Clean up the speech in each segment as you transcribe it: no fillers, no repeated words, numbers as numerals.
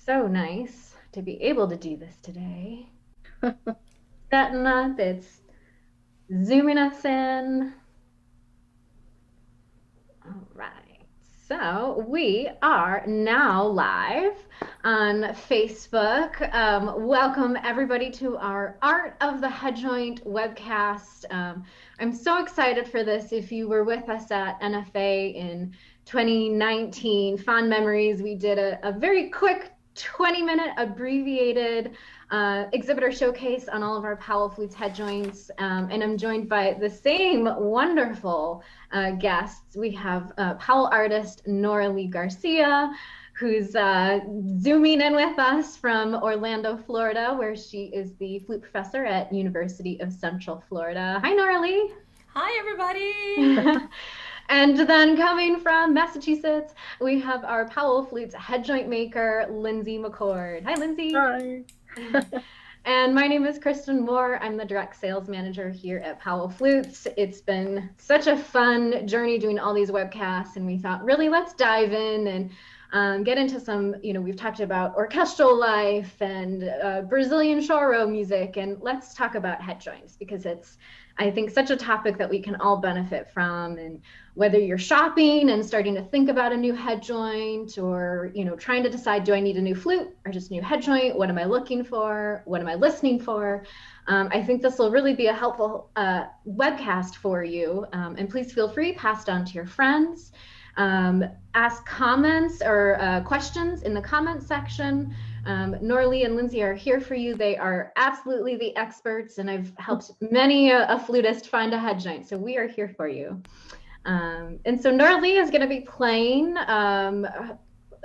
so nice to be able to do this today. Setting up, it's zooming us in. All right. So we are now live on Facebook. Welcome everybody to our Art of the Headjoint webcast. I'm so excited for this. If you were with us at NFA in 2019, fond memories, we did a very quick 20-minute abbreviated exhibitor showcase on all of our Powell Flutes head joints, and I'm joined by the same wonderful guests. We have Powell artist Nora Lee Garcia, who's zooming in with us from Orlando, Florida, where she is the flute professor at University of Central Florida. Hi, Nora Lee. Hi, everybody. And then coming from Massachusetts, we have our Powell Flutes headjoint maker, Lindsey McChord. Hi, Lindsey. Hi. And my name is Kristen Moore. I'm the direct sales manager here at Powell Flutes. It's been such a fun journey doing all these webcasts, and we thought, really, let's dive in and get into some, we've talked about orchestral life and Brazilian choro music, and let's talk about head joints because it's, I think, such a topic that we can all benefit from. And whether you're shopping and starting to think about a new head joint, or trying to decide, do I need a new flute or just a new head joint? What am I looking for? What am I listening for? I think this will really be a helpful webcast for you. And please feel free, pass it on to your friends. Ask comments or questions in the comments section. Nora Lee and Lindsey are here for you. They are absolutely the experts, and I've helped many a flutist find a head joint, so we are here for you. And so Nora Lee is going to be playing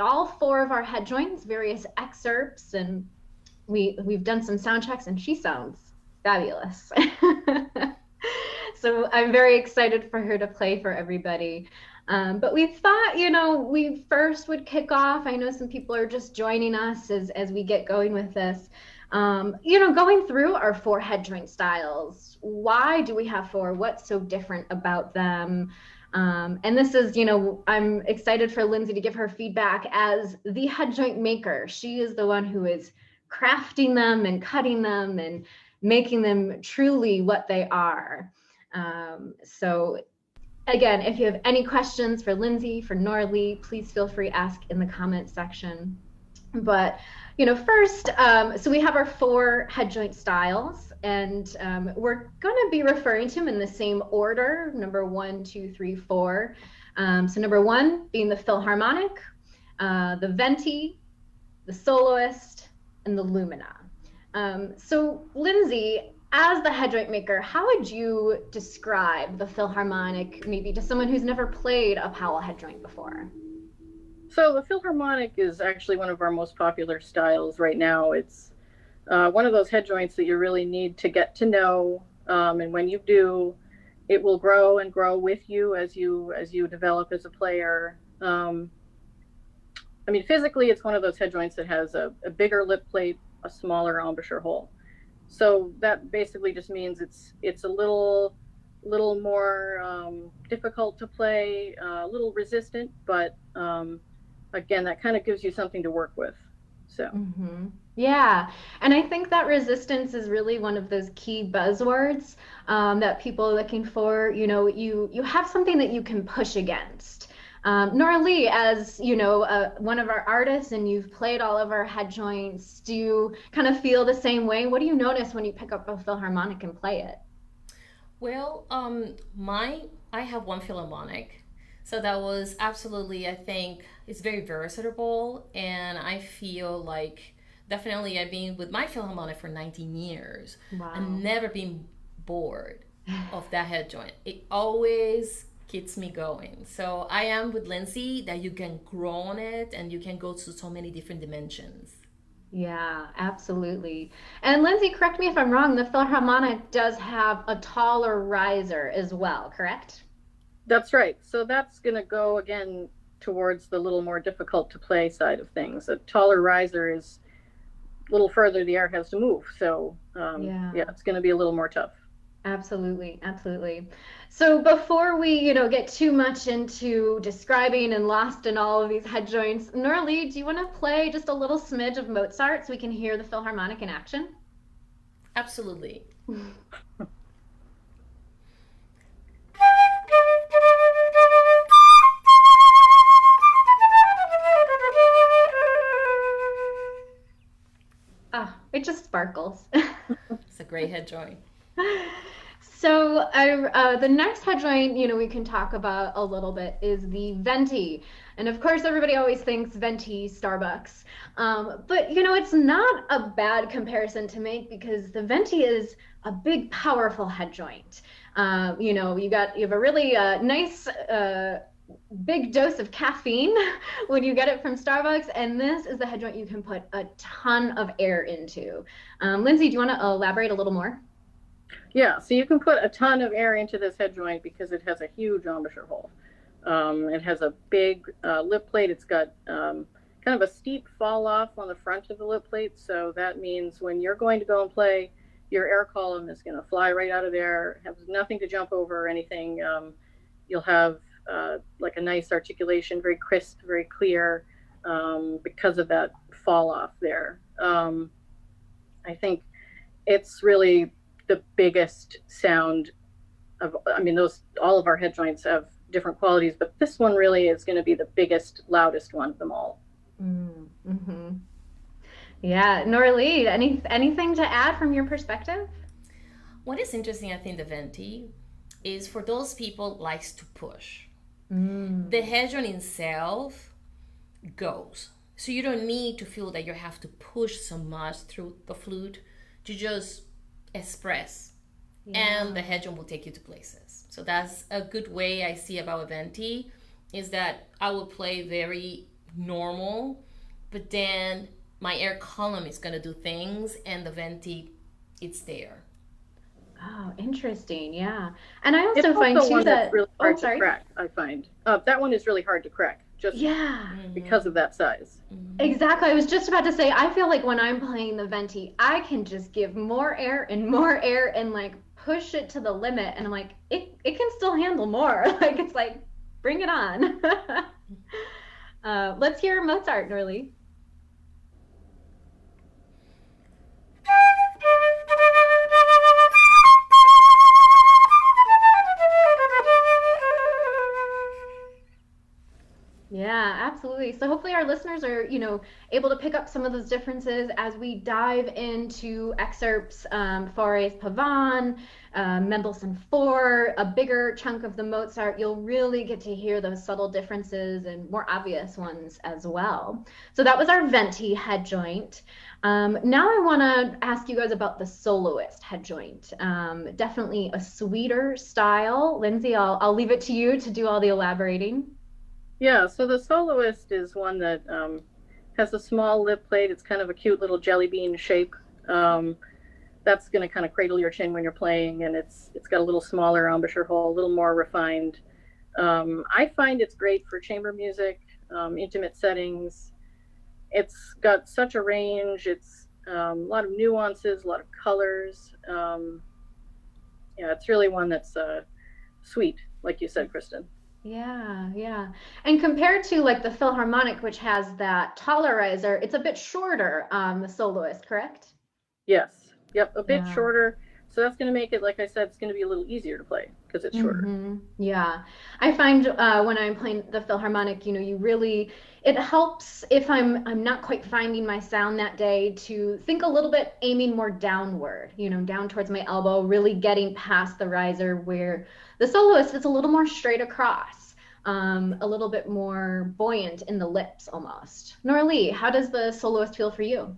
all four of our head joints, various excerpts, and we've done some sound checks, and she sounds fabulous. So I'm very excited for her to play for everybody. But we thought, we first would kick off. I know some people are just joining us as we get going with this. Going through our four head joint styles. Why do we have four? What's so different about them? And this is, I'm excited for Lindsey to give her feedback as the head joint maker. She is the one who is crafting them and cutting them and making them truly what they are. So again, if you have any questions for Lindsey, for Nora Lee, please feel free to ask in the comment section. But, first, so we have our four head joint styles, and we're going to be referring to them in the same order, number 1, 2, 3, 4. So number 1 being the Philharmonic, the Venti, the Soloist, and the Lumina. So Lindsey, as the head joint maker, how would you describe the Philharmonic, maybe to someone who's never played a Powell head joint before? So the Philharmonic is actually one of our most popular styles right now. It's one of those head joints that you really need to get to know, and when you do, it will grow and grow with you as you develop as a player. Physically, it's one of those head joints that has a bigger lip plate, a smaller embouchure hole. So that basically just means it's a little more difficult to play, a little resistant, but again, that kind of gives you something to work with. So. Mm-hmm. Yeah, and I think that resistance is really one of those key buzzwords that people are looking for. You have something that you can push against. Nora Lee, as one of our artists, and you've played all of our head joints, do you kind of feel the same way? What do you notice when you pick up a Philharmonic and play it? Well, I have one Philharmonic, so that was absolutely, I think, it's very versatile, and I feel like definitely I've been with my Philharmonic for 19 years. Wow. I've never been bored of that head joint. It always keeps me going. So I am with Lindsey that you can grow on it and you can go to so many different dimensions. Yeah, absolutely. And Lindsey, correct me if I'm wrong, the Philharmonic does have a taller riser as well, correct? That's right. So that's going to go again towards the little more difficult to play side of things. A taller riser is a little further the air has to move. So yeah, it's going to be a little more tough. Absolutely, absolutely. So before we, get too much into describing and lost in all of these head joints, Nora Lee, do you want to play just a little smidge of Mozart so we can hear the Philharmonic in action? Absolutely. Ah, it just sparkles. It's a great head joint. So the next head joint, we can talk about a little bit is the Venti. And of course, everybody always thinks Venti Starbucks. But, it's not a bad comparison to make because the Venti is a big, powerful head joint. You have a really nice big dose of caffeine when you get it from Starbucks. And this is the head joint you can put a ton of air into. Lindsey, do you want to elaborate a little more? Yeah, so you can put a ton of air into this head joint because it has a huge embouchure hole. It has a big lip plate. It's got kind of a steep fall off on the front of the lip plate. So that means when you're going to go and play, your air column is going to fly right out of there, has nothing to jump over or anything. You'll have like a nice articulation, very crisp, very clear because of that fall off there. I think it's really the biggest sound of, all of our head joints have different qualities, but this one really is going to be the biggest, loudest one of them all. Mm-hmm. Yeah, Nora Lee, anything to add from your perspective? What is interesting, I think, the Venti is for those people likes to push. The head joint itself goes. So you don't need to feel that you have to push so much through the flute to just express. Yeah. And the head joint will take you to places. So that's a good way I see about a Venti is that I will play very normal, but then my air column is going to do things and the Venti, it's there. Oh, interesting. Yeah. And I also find too that really hard to crack, I find. That one is really hard to crack just because of that size. Exactly. I was just about to say, I feel like when I'm playing the Venti, I can just give more air and like push it to the limit. And I'm like, it can still handle more. Like, it's like, bring it on. Let's hear Mozart, Nora Lee. Yeah, absolutely. So hopefully our listeners are, able to pick up some of those differences as we dive into excerpts, Fauré's Pavane, Mendelssohn 4, a bigger chunk of the Mozart. You'll really get to hear those subtle differences and more obvious ones as well. So that was our Venti head joint. Now I want to ask you guys about the Soloist head joint. Definitely a sweeter style. Lindsey, I'll leave it to you to do all the elaborating. Yeah, so the Soloist is one that has a small lip plate. It's kind of a cute little jelly bean shape. That's going to kind of cradle your chin when you're playing, and it's got a little smaller embouchure hole, a little more refined. I find it's great for chamber music, intimate settings. It's got such a range. It's a lot of nuances, a lot of colors. Yeah, it's really one that's sweet, like you said, Kristen. Yeah, yeah. And compared to like the Philharmonic, which has that taller riser, it's a bit shorter, the Soloist, correct? Yes. Yep, a bit shorter. So that's going to make it, like I said, it's going to be a little easier to play because it's shorter. Yeah. I find when I'm playing the Philharmonic, it helps if I'm not quite finding my sound that day to think a little bit aiming more downward, down towards my elbow, really getting past the riser, where the Soloist is a little more straight across, a little bit more buoyant in the lips almost. Nora Lee, how does the Soloist feel for you?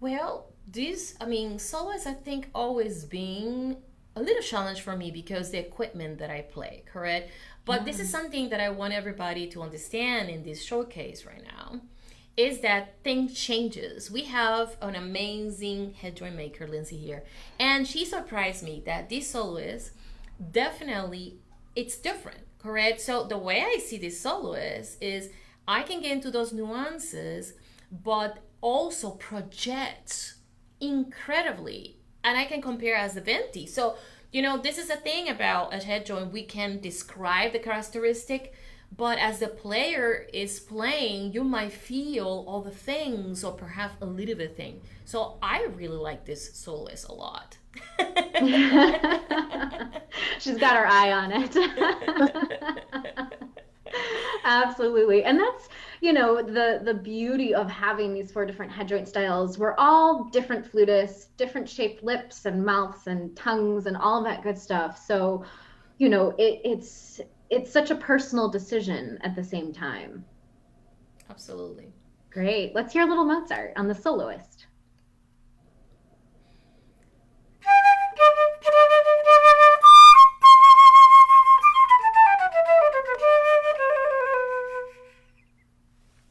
Well, Soloist I think always been a little challenge for me because the equipment that I play, correct? But this is something that I want everybody to understand in this showcase right now, is that things changes. We have an amazing head joint maker, Lindsey, here, and she surprised me that this Soloist definitely, it's different, correct? So the way I see this Soloist is I can get into those nuances, but also project incredibly, and I can compare as the Venti. So This is the thing about a head joint. We can describe the characteristic, but as the player is playing, you might feel all the things or perhaps a little bit thing. So I really like this Soloist a lot. She's got her eye on it. Absolutely. And that's, the beauty of having these 4 different head joint styles. We're all different flutists, different shaped lips and mouths and tongues and all that good stuff. So, it's such a personal decision at the same time. Absolutely. Great. Let's hear a little Mozart on the Soloist.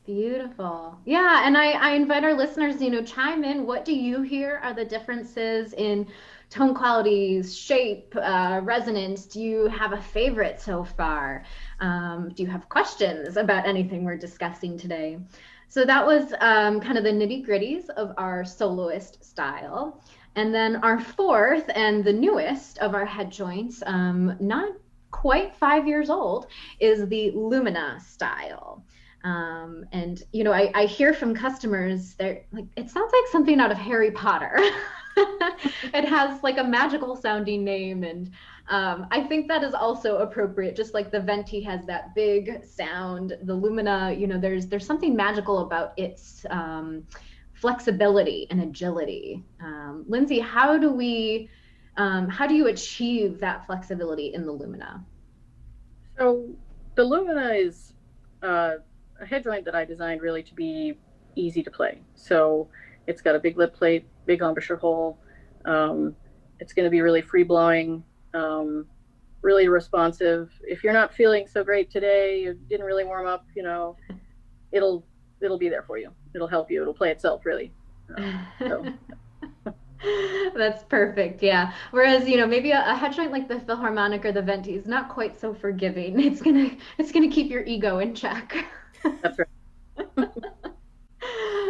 Beautiful. Yeah, and I invite our listeners, chime in. What do you hear are the differences in tone qualities, shape, resonance? Do you have a favorite so far? Do you have questions about anything we're discussing today? So that was kind of the nitty-gritties of our soloist style. And then our 4th and the newest of our head joints, not quite 5 years old, is the Lumina style. And I hear from customers, they're like, it sounds like something out of Harry Potter. It has like a magical sounding name, and I think that is also appropriate. Just like the Venti has that big sound, the Lumina, there's something magical about its flexibility and agility. Lindsey, how do you achieve that flexibility in the Lumina? So the Lumina is a head joint that I designed really to be easy to play. So it's got a big lip plate, big embouchure hole. It's going to be really free blowing, really responsive. If you're not feeling so great today, you didn't really warm up, it'll be there for you. It'll help you. It'll play itself, really. So. That's perfect. Yeah. Whereas, maybe a head joint like the Philharmonic or the Venti is not quite so forgiving. It's gonna keep your ego in check. That's right.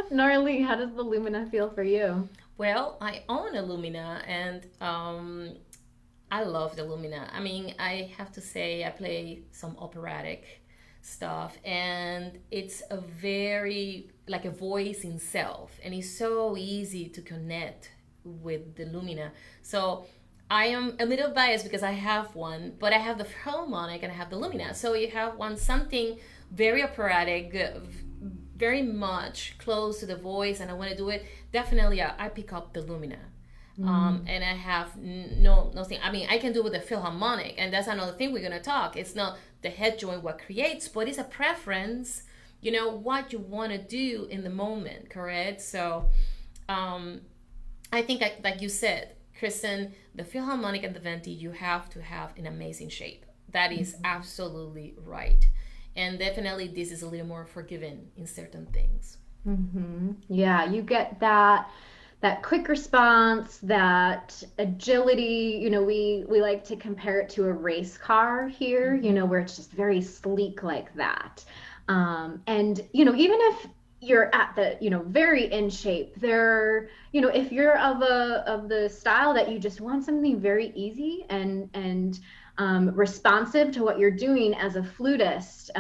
Nora Lee, how does the Lumina feel for you? Well, I own a Lumina, and I love the Lumina. I mean, I have to say I play some operatic stuff, and it's a very, like a voice in self, and it's so easy to connect with the Lumina. So I am a little biased because I have one, but I have the Philharmonic and I have the Lumina. So you have something very operatic, very much close to the voice, and I want to do it. Definitely, I pick up the Lumina. And I have nothing. I mean, I can do with the Philharmonic, and that's another thing we're gonna talk. It's not the head joint what creates, but it's a preference. What you want to do in the moment, correct? So, I think, like you said, Kristen, the Philharmonic and the Venti, you have to have an amazing shape. That is absolutely right. And definitely this is a little more forgiving in certain things. Mm-hmm. Yeah, you get that quick response, that agility. We like to compare it to a race car here, where it's just very sleek like that. And, even if you're at the, very in shape there, if you're of the style that you just want something very easy and responsive to what you're doing as a flutist,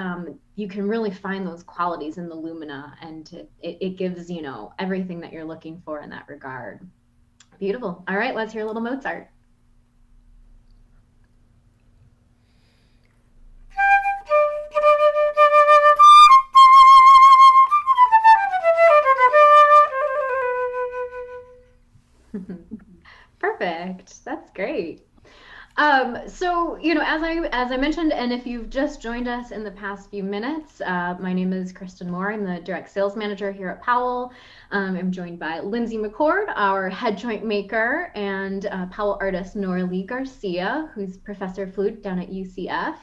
you can really find those qualities in the Lumina, and it gives, everything that you're looking for in that regard. Beautiful. All right, let's hear a little Mozart. Perfect. That's great. So, as I mentioned, and if you've just joined us in the past few minutes, my name is Kristen Moore. I'm the direct sales manager here at Powell. I'm joined by Lindsey McChord, our head joint maker, and Powell artist Nora Lee Garcia, who's professor of flute down at UCF.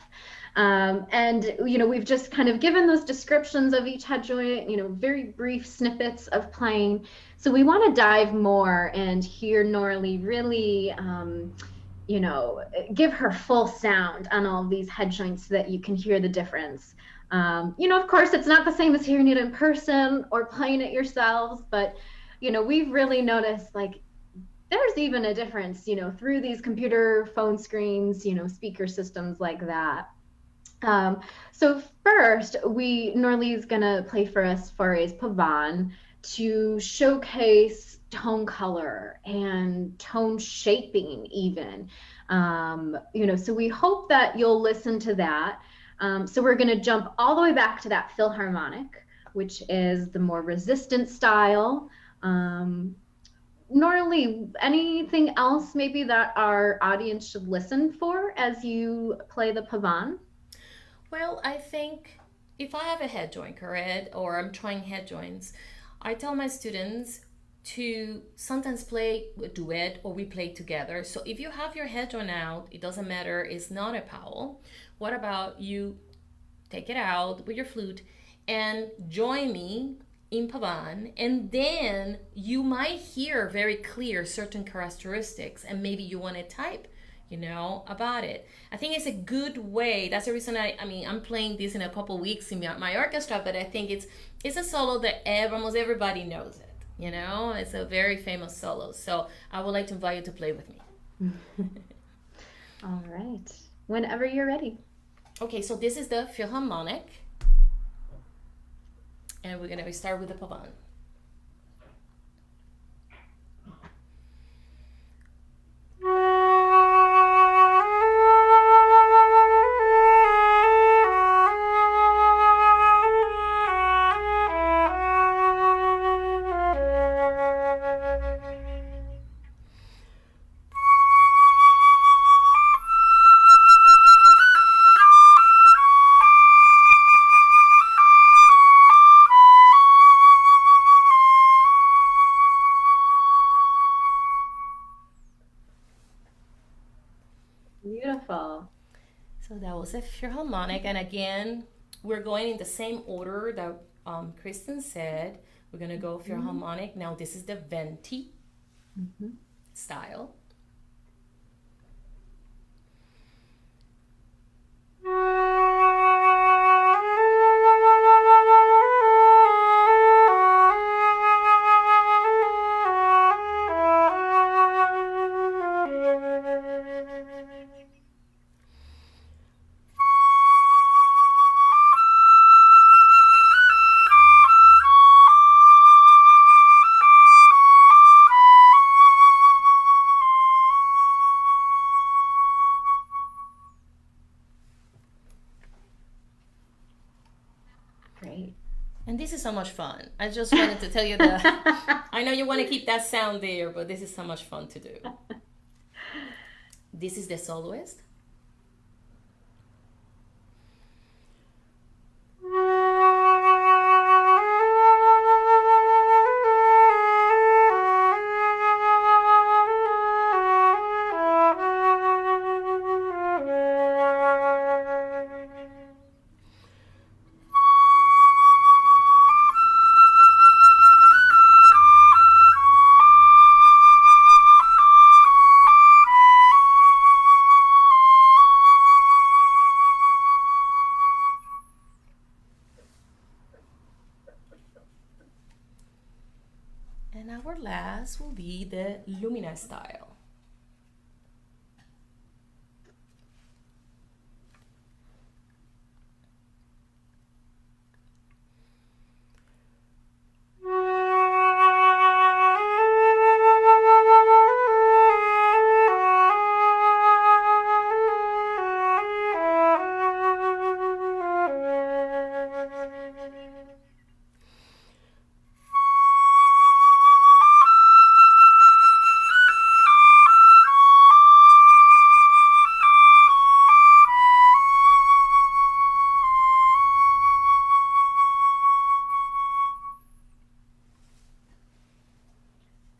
And, we've just kind of given those descriptions of each head joint, very brief snippets of playing. So we want to dive more and hear Nora Lee really, give her full sound on all of these head joints so that you can hear the difference. Of course, it's not the same as hearing it in person or playing it yourselves, but, we've really noticed, like, there's even a difference, through these computer phone screens, speaker systems like that. Um, so first, Nora Lee is gonna play for us Fares Pavan to showcase tone color and tone shaping even. So we hope that you'll listen to that. So we're gonna jump all the way back to that Philharmonic, which is the more resistant style. Um, Nora Lee, anything else maybe that our audience should listen for as you play the Pavan? Well, I think if I have a head joint, correct, or I'm trying head joints, I tell my students to sometimes play a duet or we play together. So if you have your head joint out, it doesn't matter, it's not a Powell. What about you take it out with your flute and join me in Pavan, and then you might hear very clear certain characteristics, and maybe you want to type, about it. I think it's a good way. That's the reason I'm playing this in a couple weeks in my orchestra, but I think it's a solo that almost everybody knows it. It's a very famous solo. So I would like to invite you to play with me. All right. Whenever you're ready. Okay, so this is the Philharmonic. And we're going to start with the Pavan. Beautiful. So that was a Philharmonic, and again, we're going in the same order that Kristen said. We're gonna go Philharmonic. Mm-hmm. Now this is the Venti style. Great. And this is so much fun. I just wanted to tell you that I know you want to keep that sound there, but this is so much fun to do. This is the Soloist. And our last will be the Lumina style.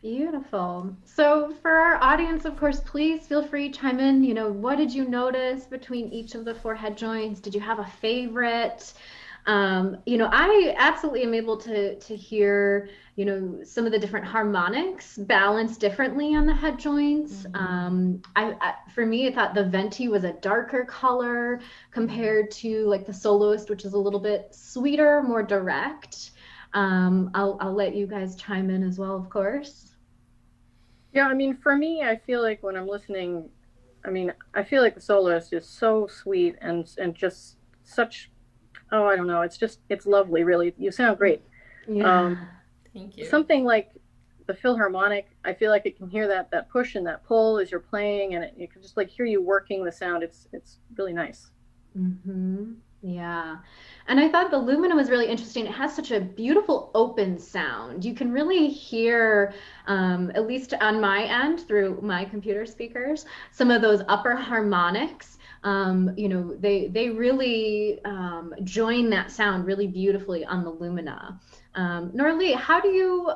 Beautiful. So for our audience, of course, please feel free to chime in. What did you notice between each of the four head joints? Did you have a favorite? I absolutely am able to hear, some of the different harmonics balanced differently on the head joints. For me, I thought the Venti was a darker color compared to like the Soloist, which is a little bit sweeter, more direct. I'll let you guys chime in as well, of course. Yeah, I mean, for me, I feel like when I'm listening, I mean, I feel like the soloist is so sweet and just such, oh, I don't know, it's lovely, really. You sound great. Um, Yeah. Thank you. Something like the Philharmonic, I feel like it can hear that push and that pull as you're playing, and you can just like hear you working the sound. It's really nice. Hmm. Yeah. And I thought the Lumina was really interesting. It has such a beautiful open sound. You can really hear, at least on my end through my computer speakers, some of those upper harmonics. They really join that sound really beautifully on the Lumina. Nora Lee, how do you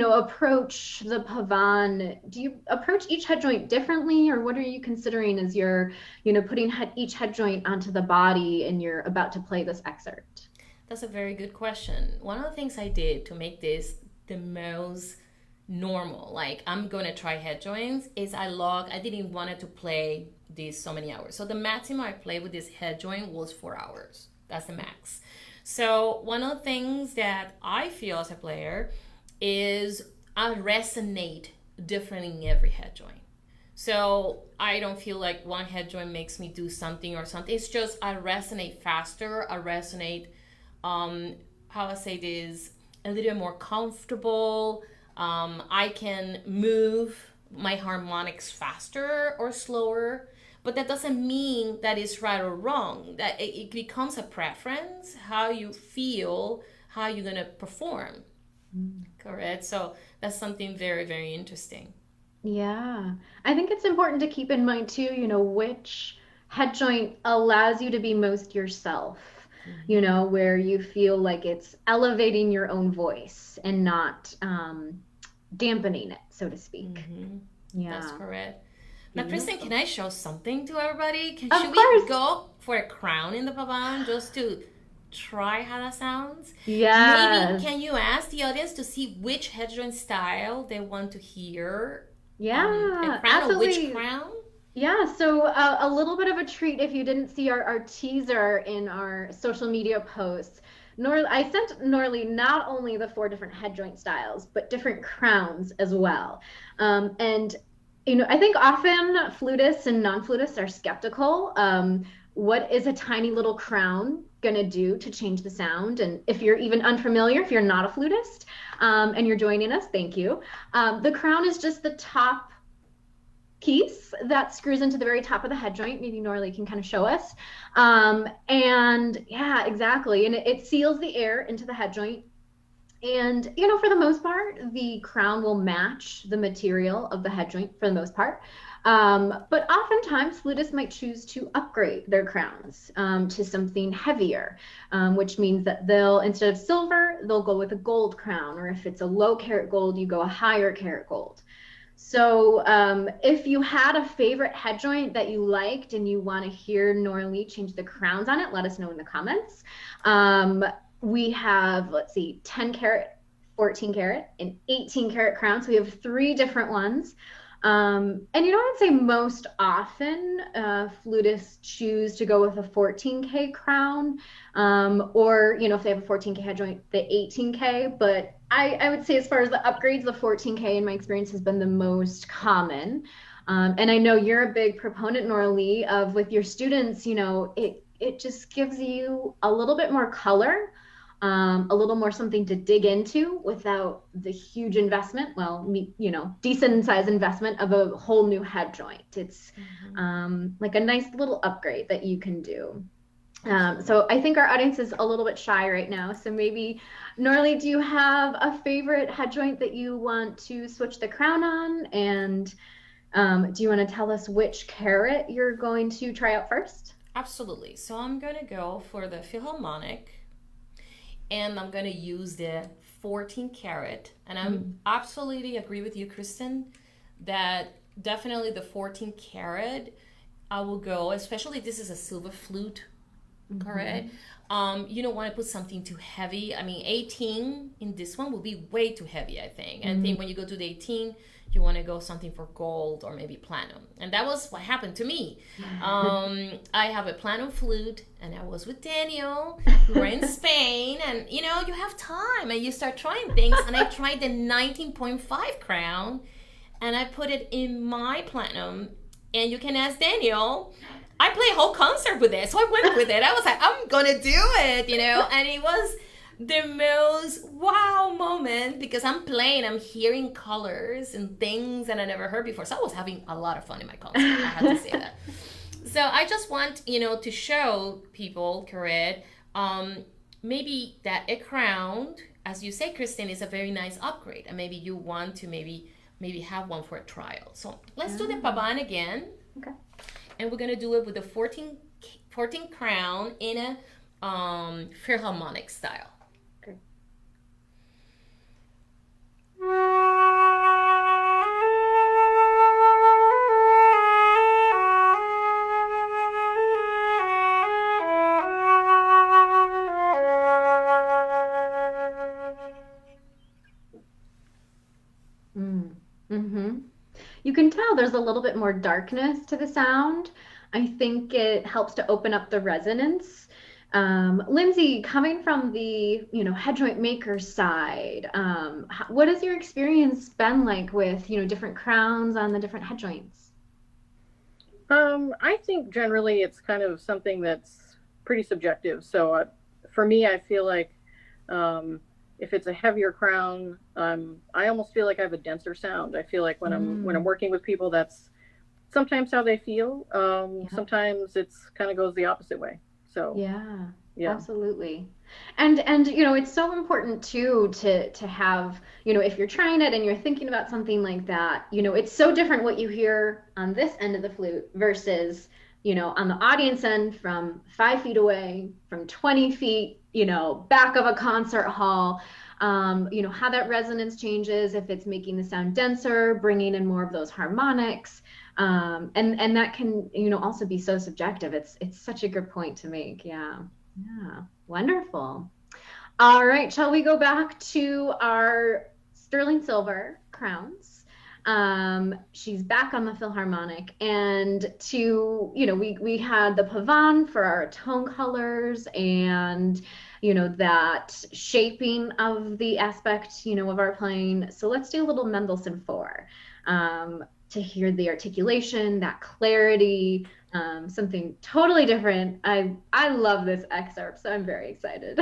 approach the pavan? Do you approach each head joint differently, or what are you considering as your putting each head joint onto the body and you're about to play this excerpt? That's a very good question. One of the things I did to make this the most normal, like I'm gonna try head joints, is I didn't want it to play these so many hours. So the maximum I played with this head joint was 4 hours. That's the max. So one of the things that I feel as a player is I resonate differently in every head joint. So I don't feel like one head joint makes me do something or something. It's just I resonate faster. I resonate, how I say this, a little more comfortable. I can move my harmonics faster or slower, but that doesn't mean that it's right or wrong. That it becomes a preference, how you feel, how you're gonna perform. Correct. So that's something very, very interesting. Yeah. I think it's important to keep in mind too, which head joint allows you to be most yourself, Mm-hmm. where you feel like it's elevating your own voice and not dampening it, so to speak. Mm-hmm. That's Yeah. correct. Now, Kristen, can Beautiful. I show something to everybody? Of Should we course. go for a crown in the pavilion just to try how that sounds? Maybe Yes. can you ask the audience to see which headjoint style they want to hear? A Yeah, crown or which absolutely. crown? Yeah, so a little bit of a treat if you didn't see our teaser in our social media posts. I sent Norley not only the four different head joint styles, but different crowns as well. And I think often flutists and non-flutists are skeptical. What is a tiny little crown gonna do to change the sound? And if you're even unfamiliar, if you're not a flutist, and you're joining us, thank you. The crown is just the top piece that screws into the very top of the head joint. Maybe Norley can kind of show us. And yeah, exactly. And it seals the air into the head joint. And, for the most part, the crown will match the material of the head joint for the most part. But oftentimes, flutists might choose to upgrade their crowns to something heavier, which means that instead of silver, they'll go with a gold crown. Or if it's a low carat gold, you go a higher carat gold. So, if you had a favorite head joint that you liked and you want to hear Nora Lee change the crowns on it, let us know in the comments. We have, let's see, 10 carat, 14 carat, and 18 carat crowns. We have three different ones. And I'd say most often flutists choose to go with a 14K crown, or if they have a 14K head joint, the 18K. But I would say, as far as the upgrades, the 14K in my experience has been the most common. And I know you're a big proponent, Nora Lee, of with your students. It just gives you a little bit more color, a little more something to dig into without the huge investment. Well, decent size investment of a whole new head joint. It's Mm-hmm. like a nice little upgrade that you can do. So Absolutely. I think our audience is a little bit shy right now. So maybe, Norley, do you have a favorite head joint that you want to switch the crown on? And do you want to tell us which carat you're going to try out first? Absolutely. So I'm going to go for the Philharmonic and I'm going to use the 14 carat. And I'm Mm. absolutely agree with you, Kristen, that definitely the 14 carat I will go, especially this is a silver flute, correct? Mhm. You don't want to put something too heavy. I mean, 18 in this one will be way too heavy, I think. And I Mm. think when you go to the 18, you want to go something for gold or maybe platinum. And that was what happened to me. I have a platinum flute, and I was with Daniel. We were in Spain, and you have time and you start trying things. And I tried the 19.5 crown, and I put it in my platinum. And you can ask Daniel. I played a whole concert with it, so I went with it. I was like, I'm gonna do it, and it was the most wow moment because I'm hearing colors and things that I never heard before. So I was having a lot of fun in my concert. I have to say that. So I just want, to show people, Corinne, maybe that a crown, as you say, Kristen, is a very nice upgrade, and maybe you want to maybe have one for a trial. So let's do the pavan again. Okay. And we're gonna do it with the 14 crown in a Philharmonic style. Okay. Mm-hmm. You can tell there's a little bit more darkness to the sound. I think it helps to open up the resonance. Lindsey, coming from the headjoint maker side, what has your experience been like with different crowns on the different headjoints? I think generally it's kind of something that's pretty subjective. So for me, I feel like if it's a heavier crown, I almost feel like I have a denser sound. I feel like when I'm working with people, that's sometimes how they feel. Sometimes it's kind of goes the opposite way. So yeah, absolutely. And it's so important too to have, if you're trying it and you're thinking about something like that, it's so different what you hear on this end of the flute versus on the audience end from 5 feet away, from 20 feet, back of a concert hall, how that resonance changes, if it's making the sound denser, bringing in more of those harmonics. And that can, also be so subjective. It's such a good point to make. Yeah. Wonderful. All right. Shall we go back to our sterling silver crowns? She's back on the Philharmonic, and we had the pavan for our tone colors and that shaping of the aspect of our playing. So let's do a little Mendelssohn 4 to hear the articulation, that clarity, something totally different. I love this excerpt, so I'm very excited.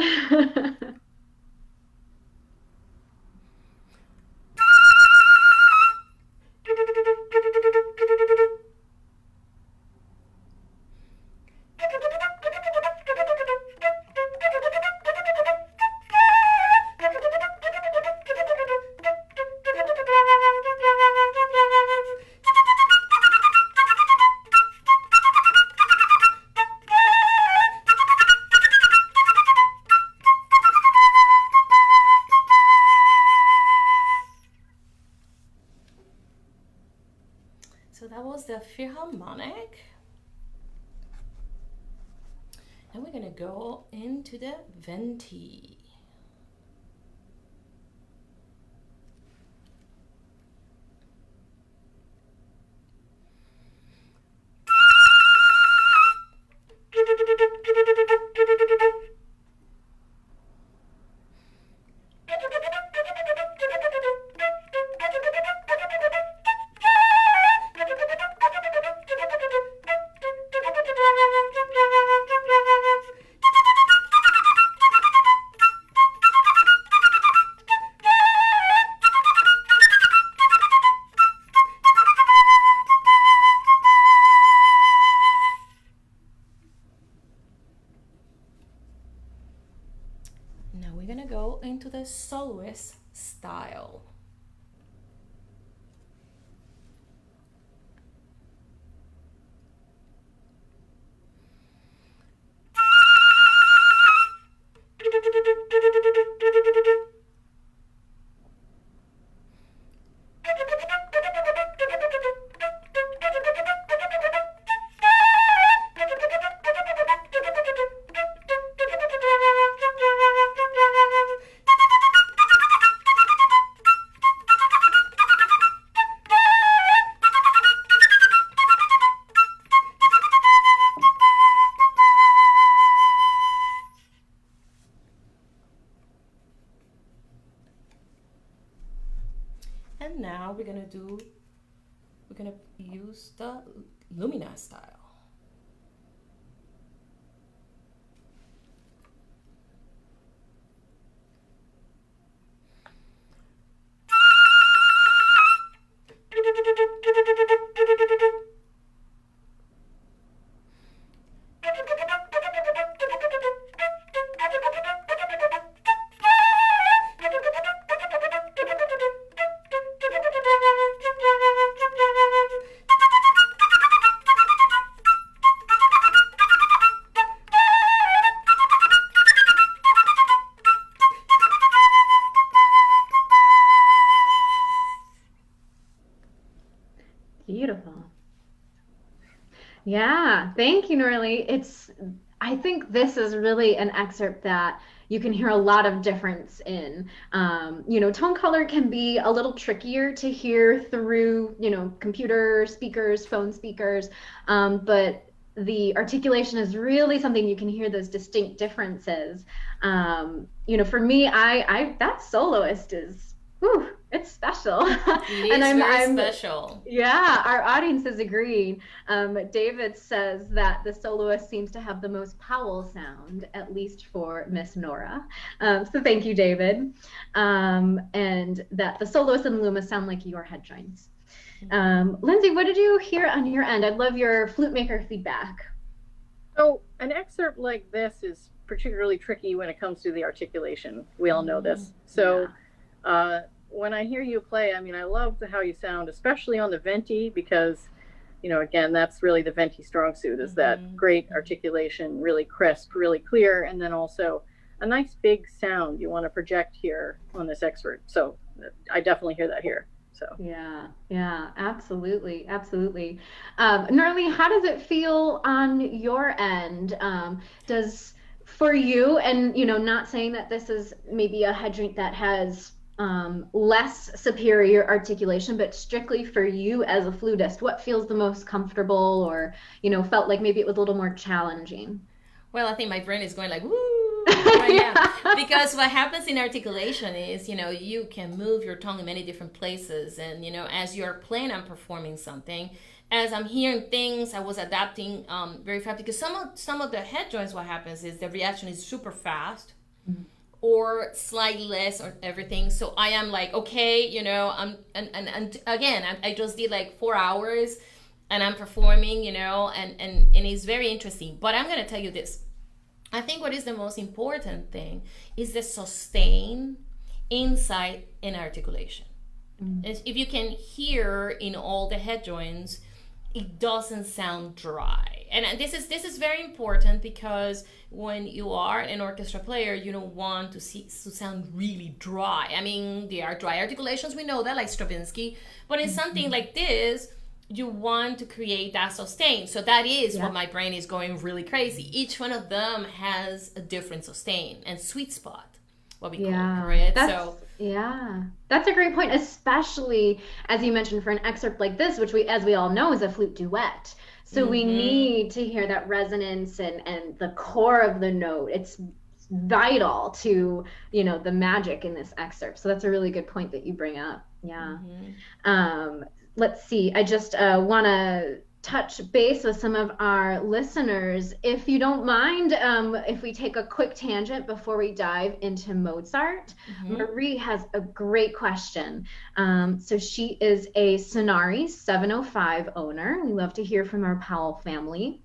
So that was the Philharmonic. And we're gonna go into the Venti. Now we're gonna go into the soloist style. And now we're gonna do gonna use the Lumina style. Beautiful. Yeah, thank you, Nora Lee. I think this is really an excerpt that you can hear a lot of difference in. Tone color can be a little trickier to hear through, computer speakers, phone speakers, but the articulation is really something you can hear those distinct differences. For me, I that soloist is, whew, it's special. It And is very I'm special. yeah, our audience is agreeing. David says that the soloist seems to have the most Powell sound, at least for Miss Nora. So thank you, David. And that the soloist and Luma sound like your head joints. Lindsey, what did you hear on your end? I'd love your flute maker feedback. So an excerpt like this is particularly tricky when it comes to the articulation. We all know this. So when I hear you play, I mean, I love how you sound, especially on the Venti, because, again, that's really the Venti strong suit, is that great articulation, really crisp, really clear, and then also a nice big sound you want to project here on this excerpt. So I definitely hear that here. So Yeah, absolutely, absolutely. Nora Lee, how does it feel on your end? Does for you, and not saying that this is maybe a head joint that has less superior articulation, but strictly for you as a flutist, what feels the most comfortable, or felt like maybe it was a little more challenging? Well, I think my brain is going like, woo, right now. Because what happens in articulation is, you can move your tongue in many different places. And, as you're playing and performing something, as I'm hearing things, I was adapting very fast. Because some of the head joints, what happens is the reaction is super fast. Mm-hmm. Or slightly less or everything. So I am like, okay, and again, I just did like 4 hours and I'm performing, and it's very interesting. But I'm going to tell you this. I think what is the most important thing is the sustain, insight, and articulation. If you can hear in all the head joints, it doesn't sound dry. And this is very important, because when you are an orchestra player, you don't want to sound really dry. I mean, there are dry articulations, we know that, like Stravinsky, but in something like this, you want to create that sustain. So that is what my brain is going really crazy. Each one of them has a different sustain and sweet spot, what we call it, correct? That's a great point, especially as you mentioned for an excerpt like this, which as we all know, is a flute duet. So we need to hear that resonance and the core of the note. It's vital to, the magic in this excerpt. So that's a really good point that you bring up. Yeah. Let's see. I just want to touch base with some of our listeners. If you don't mind, if we take a quick tangent before we dive into Mozart, Marie has a great question. So she is a Sonari 705 owner. We love to hear from our Powell family.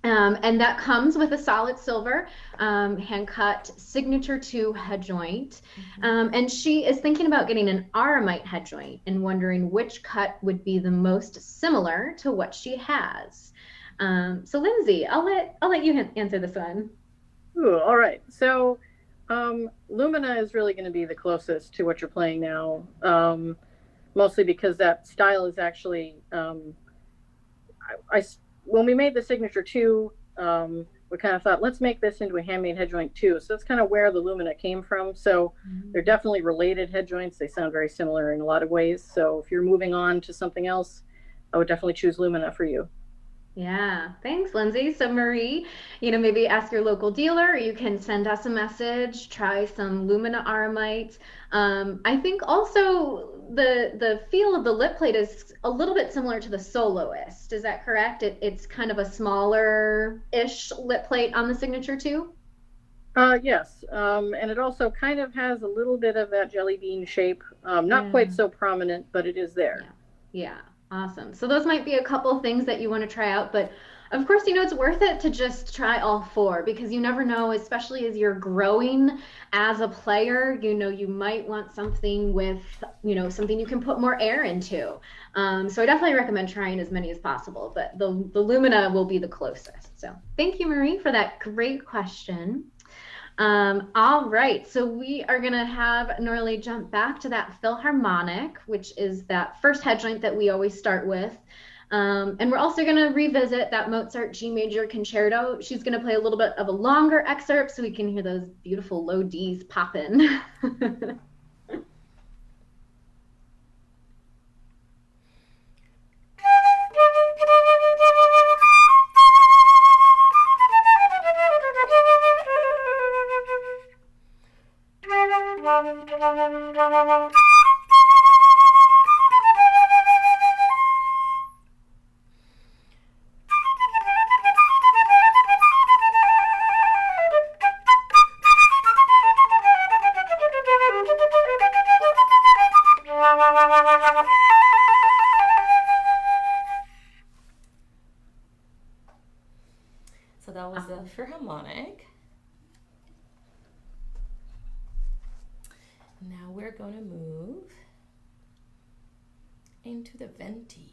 And that comes with a solid silver hand-cut signature 2 head joint. And she is thinking about getting an aramite head joint and wondering which cut would be the most similar to what she has. So Lindsey, I'll let you answer this one. Ooh, all right. So Lumina is really going to be the closest to what you're playing now, mostly because that style is actually when we made the signature 2, we kind of thought, let's make this into a handmade head joint too. So that's kind of where the Lumina came from. So they're definitely related head joints. They sound very similar in a lot of ways. So if you're moving on to something else, I would definitely choose Lumina for you. Yeah, thanks, Lindsey. So Marie, maybe ask your local dealer, or you can send us a message, try some Lumina aramite. I think also the feel of the lip plate is a little bit similar to the Soloist. Is that correct? It's kind of a smaller-ish lip plate on the signature too? Yes, and it also kind of has a little bit of that jelly bean shape. Not Yeah. quite so prominent, but it is there. Yeah. Yeah. Awesome. So those might be a couple things that you want to try out, but of course, it's worth it to just try all four because you never know, especially as you're growing as a player, you might want something with, something you can put more air into. So I definitely recommend trying as many as possible, but the Lumina will be the closest. So thank you, Marie, for that great question. All right, so we are going to have Nora Lee jump back to that Philharmonic, which is that first head joint that we always start with. And we're also going to revisit that Mozart G major concerto. She's going to play a little bit of a longer excerpt so we can hear those beautiful low Ds pop in. So that was the Philharmonic. Now we're going to move into the Venti.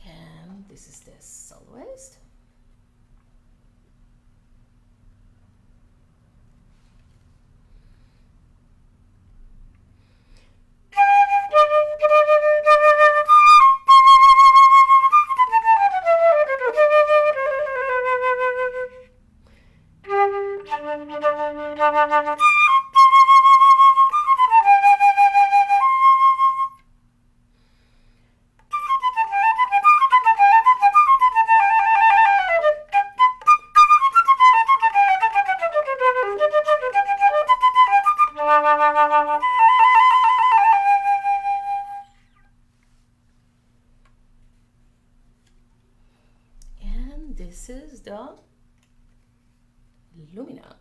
And this is the Soloist. And this is the Lumina.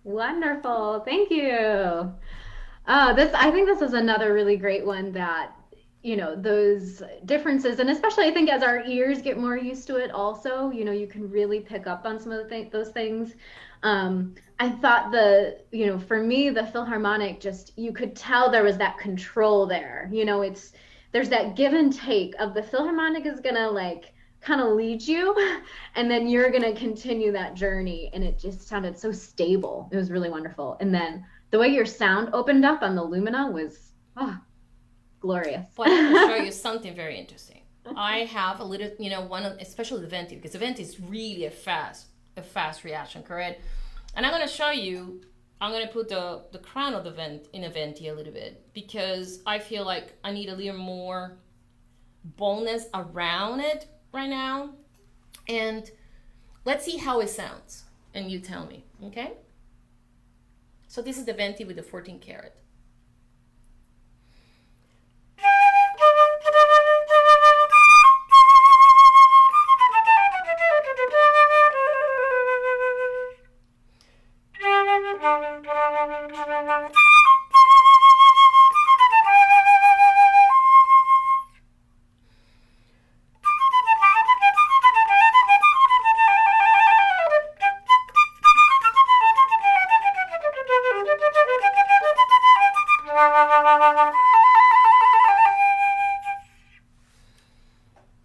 Wonderful. Thank you. I think this is another really great one that, those differences, and especially I think as our ears get more used to it also, you can really pick up on some of those things. I thought for me, the Philharmonic, just, you could tell there was that control there. There's that give and take of the Philharmonic is gonna like kind of lead you and then you're gonna continue that journey, and it just sounded so stable. It was really wonderful. And then the way your sound opened up on the Lumina was glorious. Well, I'm going to show you something very interesting. I have a little, especially the Venti, because the Venti is really a fast reaction, correct? And I'm going to show you, I'm going to put the crown of the vent in a Venti a little bit, because I feel like I need a little more boldness around it right now. And let's see how it sounds. And you tell me, okay? So this is the Venti with the 14 karat.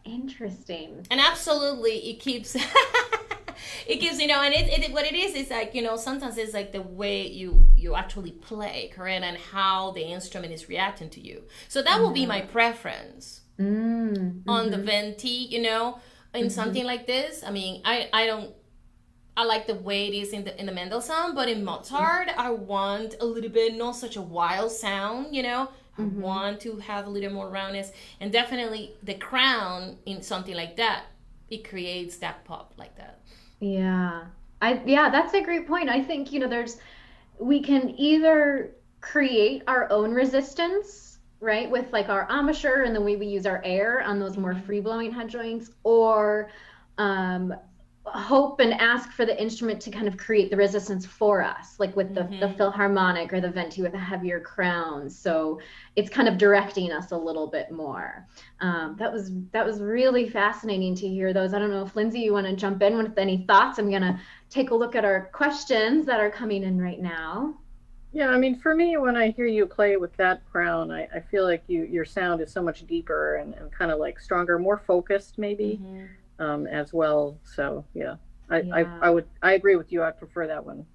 Interesting. And absolutely it keeps it gives, and it what it is like, sometimes it's like the way you actually play, correct, and how the instrument is reacting to you. So that will be my preference on the Venti, in something like this. I mean, I like the way it is in the Mendelssohn, but in Mozart, I want a little bit, not such a wild sound, I want to have a little more roundness, and definitely the crown in something like that, it creates that pop like that. Yeah. Yeah, that's a great point. I think, we can either create our own resistance, right, with like our embouchure and the way we use our air on those more free blowing head joints, or um, hope and ask for the instrument to kind of create the resistance for us, like with the Philharmonic or the Venti with a heavier crown. So it's kind of directing us a little bit more. That was really fascinating to hear those. I don't know if Lindsey, you want to jump in with any thoughts? I'm gonna take a look at our questions that are coming in right now. Yeah, I mean, for me, when I hear you play with that crown, I feel like your sound is so much deeper and kind of like stronger, more focused, maybe. As well. So yeah, I agree with you. I'd prefer that one.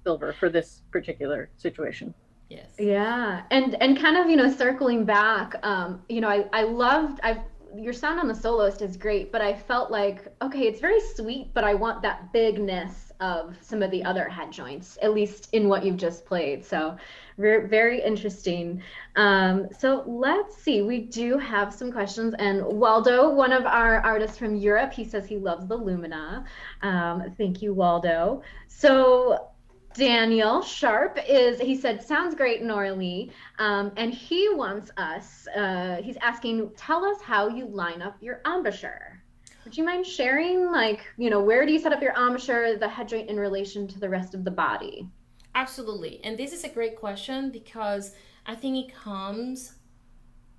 Silver for this particular situation. Yes. Yeah, and kind of circling back, I loved your sound on the Soloist is great, but I felt like, okay, it's very sweet, but I want that bigness of some of the other head joints, at least in what you've just played. So very, very interesting. So let's see, we do have some questions, and Waldo, one of our artists from Europe, he says he loves the Lumina. Thank you, Waldo. So Daniel Sharp he said, sounds great, Nora Lee. And he wants us, he's asking, tell us how you line up your embouchure. Would you mind sharing, like, where do you set up your embouchure, the head joint in relation to the rest of the body? Absolutely. And this is a great question because I think it comes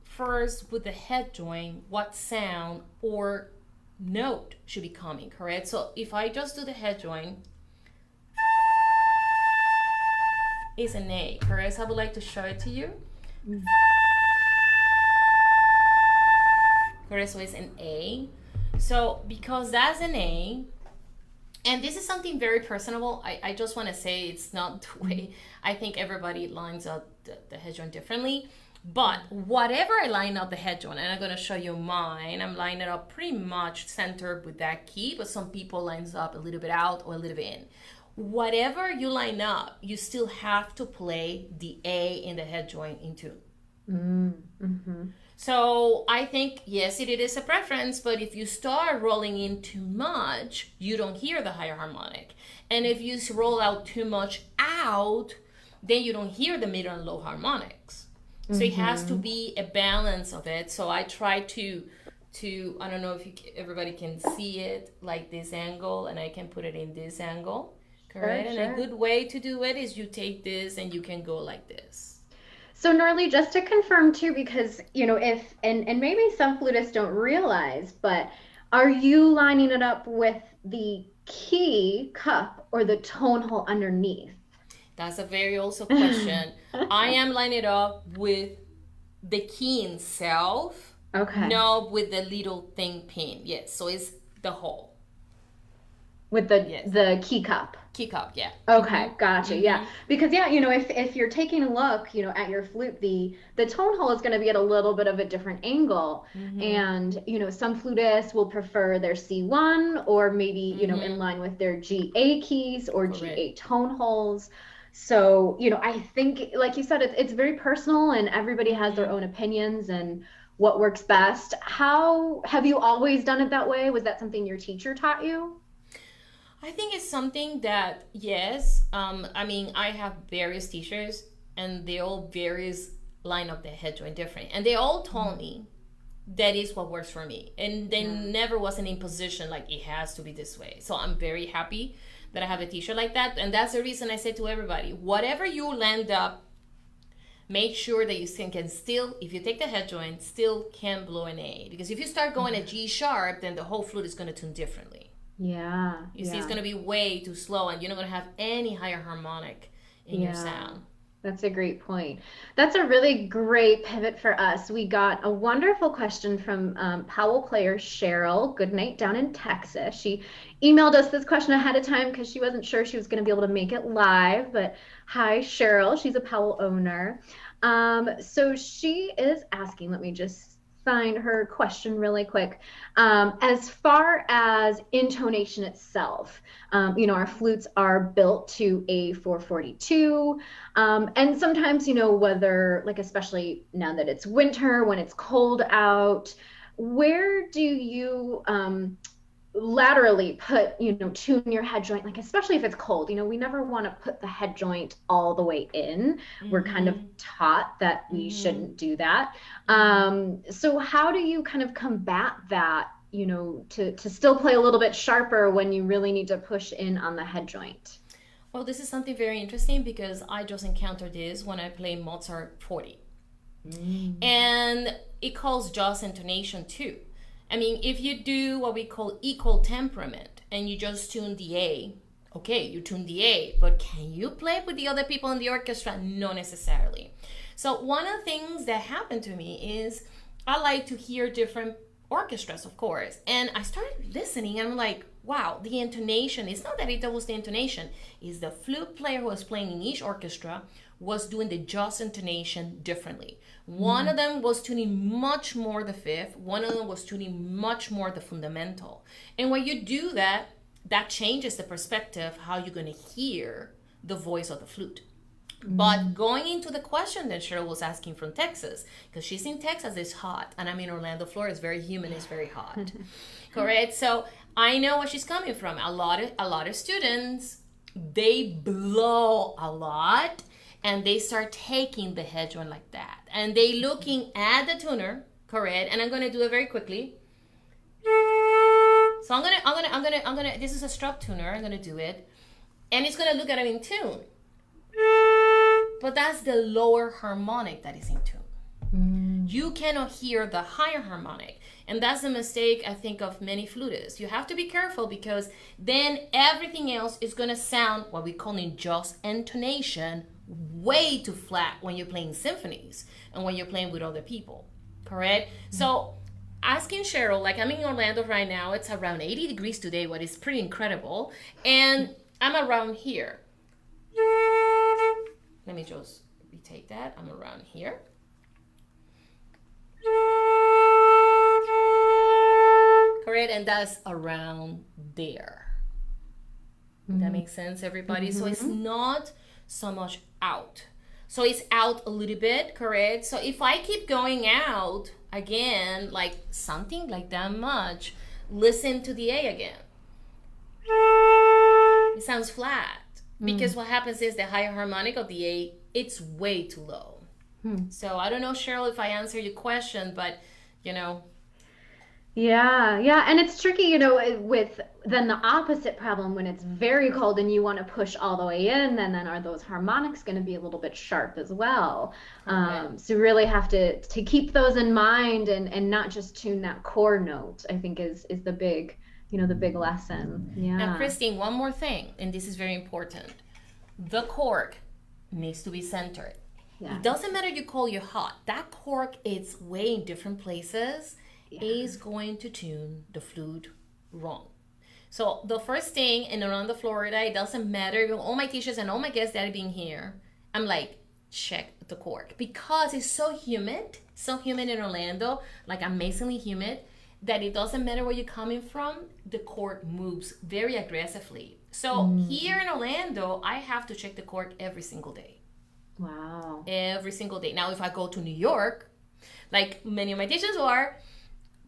first with the head joint, what sound or note should be coming, correct? So if I just do the head joint, is an A, correct? So I would like to show it to you. Correct, so it's an A. So because that's an A, and this is something very personable, I just want to say it's not the way I think everybody lines up the head joint differently. But whatever I line up the head joint, and I'm going to show you mine, I'm lining it up pretty much centered with that key, but some people lines up a little bit out or a little bit in. Whatever you line up, you still have to play the A in the head joint in tune. So I think, yes, it is a preference, but if you start rolling in too much, you don't hear the higher harmonic. And if you roll out too much out, then you don't hear the middle and low harmonics. So it has to be a balance of it. So I try to I don't know if everybody can see it, like this angle, and I can put it in this angle. Correct. Sure. And a good way to do it is you take this and you can go like this. So Nora Lee, just to confirm too, because if and maybe some flutists don't realize, but are you lining it up with the key cup or the tone hole underneath? That's a very also question. I am lining it up with the key itself. Okay. No, with the little thing pin. Yes. So it's the hole. With the key cup. Key cup, yeah. Okay, gotcha. Yeah, because if you're taking a look, at your flute, the tone hole is going to be at a little bit of a different angle, and some flutists will prefer their C1 or maybe in line with their GA keys or GA tone holes. So I think, like you said, it's very personal, and everybody has their own opinions and what works best. How have you always done it that way? Was that something your teacher taught you? I think it's something that, yes, I mean, I have various teachers and they all various line up the head joint different. And they all told me that is what works for me. And they never was an imposition like it has to be this way. So I'm very happy that I have a teacher like that. And that's the reason I say to everybody, whatever you land up, make sure that you can still, if you take the head joint, still can blow an A. Because if you start going at G sharp, then the whole flute is going to tune differently. Yeah. You see, it's going to be way too slow and you're not going to have any higher harmonic in your sound. That's a great point. That's a really great pivot for us. We got a wonderful question from Powell player Cheryl. Good night down in Texas. She emailed us this question ahead of time because she wasn't sure she was going to be able to make it live. But hi, Cheryl. She's a Powell owner. So she is asking, let me just find her question really quick. As far as intonation itself, our flutes are built to a 442. And sometimes, whether, like, especially now that it's winter, when it's cold out, where do you laterally put, tune your head joint, like, especially if it's cold, we never want to put the head joint all the way in. We're kind of taught that we shouldn't do that. So how do you kind of combat that, to still play a little bit sharper when you really need to push in on the head joint? Well, this is something very interesting because I just encountered this when I play Mozart 40. And it calls just intonation too. I mean, if you do what we call equal temperament and you just tune the A, okay, you tune the A, but can you play with the other people in the orchestra? Not necessarily. So one of the things that happened to me is I like to hear different orchestras, of course. And I started listening and I'm like, wow, the intonation, it's not that it was the intonation, it's the flute player who was playing in each orchestra was doing the just intonation differently. One of them was tuning much more the fifth, one of them was tuning much more the fundamental. And when you do that, that changes the perspective how you're going to hear the voice of the flute. But going into the question that Cheryl was asking from Texas, because she's in Texas, it's hot, and I'm in Orlando, Florida, it's very humid, it's very hot. Correct? So I know where she's coming from. A lot of students, they blow a lot, and they start taking the head joint like that, and they looking at the tuner, correct? And I'm going to do it very quickly. So I'm gonna. This is a strop tuner. I'm gonna do it, and it's gonna look at it in tune. But that's the lower harmonic that is in tune. You cannot hear the higher harmonic. And that's the mistake, I think, of many flutists. You have to be careful because then everything else is going to sound what we call in just intonation way too flat when you're playing symphonies and when you're playing with other people. Correct? So asking Cheryl, like I'm in Orlando right now, it's around 80 degrees today, what is pretty incredible. And I'm around here. Let me just retake that. I'm around here. Correct? And that's around there. That makes sense, everybody? So it's not so much out. So it's out a little bit, correct? So if I keep going out again, like something like that much, listen to the A again. It sounds flat. Because what happens is the higher harmonic of the A, it's way too low. So I don't know, Cheryl, if I answer your question, but, Yeah. And it's tricky, with then the opposite problem when it's very cold and you want to push all the way in, and then are those harmonics going to be a little bit sharp as well? So you really have to keep those in mind and not just tune that core note, I think is the big the big lesson. Yeah. Now, Christine, one more thing, and this is very important. The cork needs to be centered. Yeah. It doesn't matter you call your hot. That cork is way in different places is going to tune the flute wrong. So the first thing in Orlando, Florida, it doesn't matter. All my teachers and all my guests that have been here, I'm like, check the cork. Because it's so humid in Orlando, like amazingly humid, that it doesn't matter where you're coming from, the cork moves very aggressively. So here in Orlando, I have to check the cork every single day. Wow. Every single day. Now, if I go to New York, like many of my teachers are,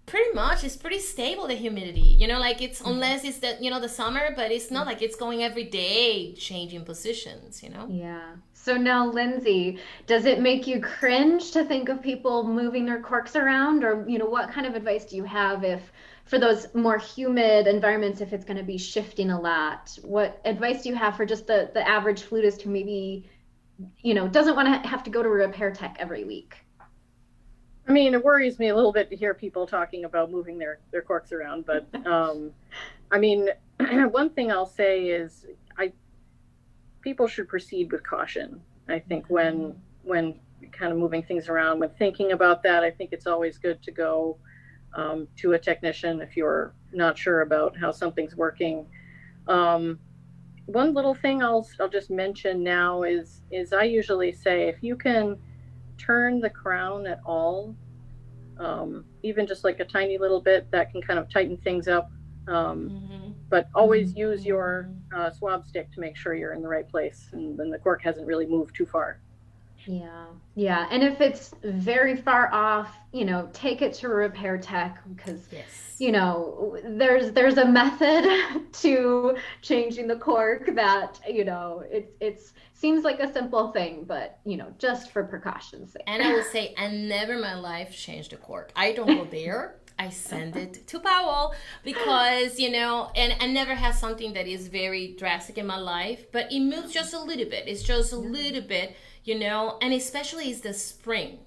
Pretty much, it's pretty stable, the humidity. Like it's, unless it's the summer, but it's not like it's going every day changing positions. Yeah. So now, Lindsey, does it make you cringe to think of people moving their corks around? Or, what kind of advice do you have if, for those more humid environments, if it's going to be shifting a lot? What advice do you have for just the average flutist who maybe, doesn't want to have to go to a repair tech every week? I mean, it worries me a little bit to hear people talking about moving their corks around, but I mean, one thing I'll say is people should proceed with caution. I think when kind of moving things around, when thinking about that, I think it's always good to go to a technician if you're not sure about how something's working. One little thing I'll just mention now is I usually say, if you can turn the crown at all, even just like a tiny little bit, that can kind of tighten things up. But always use your swab stick to make sure you're in the right place and then the cork hasn't really moved too far. Yeah. Yeah. And if it's very far off, take it to a repair tech because, Yes. there's a method to changing the cork that, it's seems like a simple thing, but, just for precaution's sake. And I will say, I never in my life changed a cork. I don't go there. I send it to Powell because, and I never had something that is very drastic in my life, but it moves just a little bit. It's just a little bit, and especially is the spring.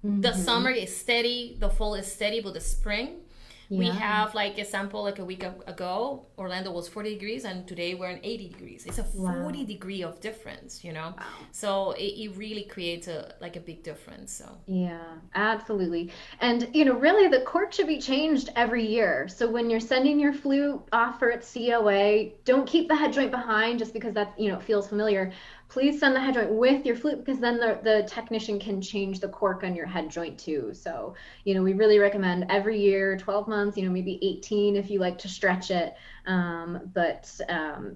The summer is steady, the fall is steady, but the spring, we have like a sample like a week ago, Orlando was 40 degrees and today we're in 80 degrees. It's a 40 degree of difference, Wow. So it really creates a big difference. So yeah, absolutely. And really the cork should be changed every year. So when you're sending your flute off for its COA, don't keep the head joint behind just because that feels familiar. Please send the head joint with your flute because then the technician can change the cork on your head joint too. So, we really recommend every year, 12 months, maybe 18 if you like to stretch it. But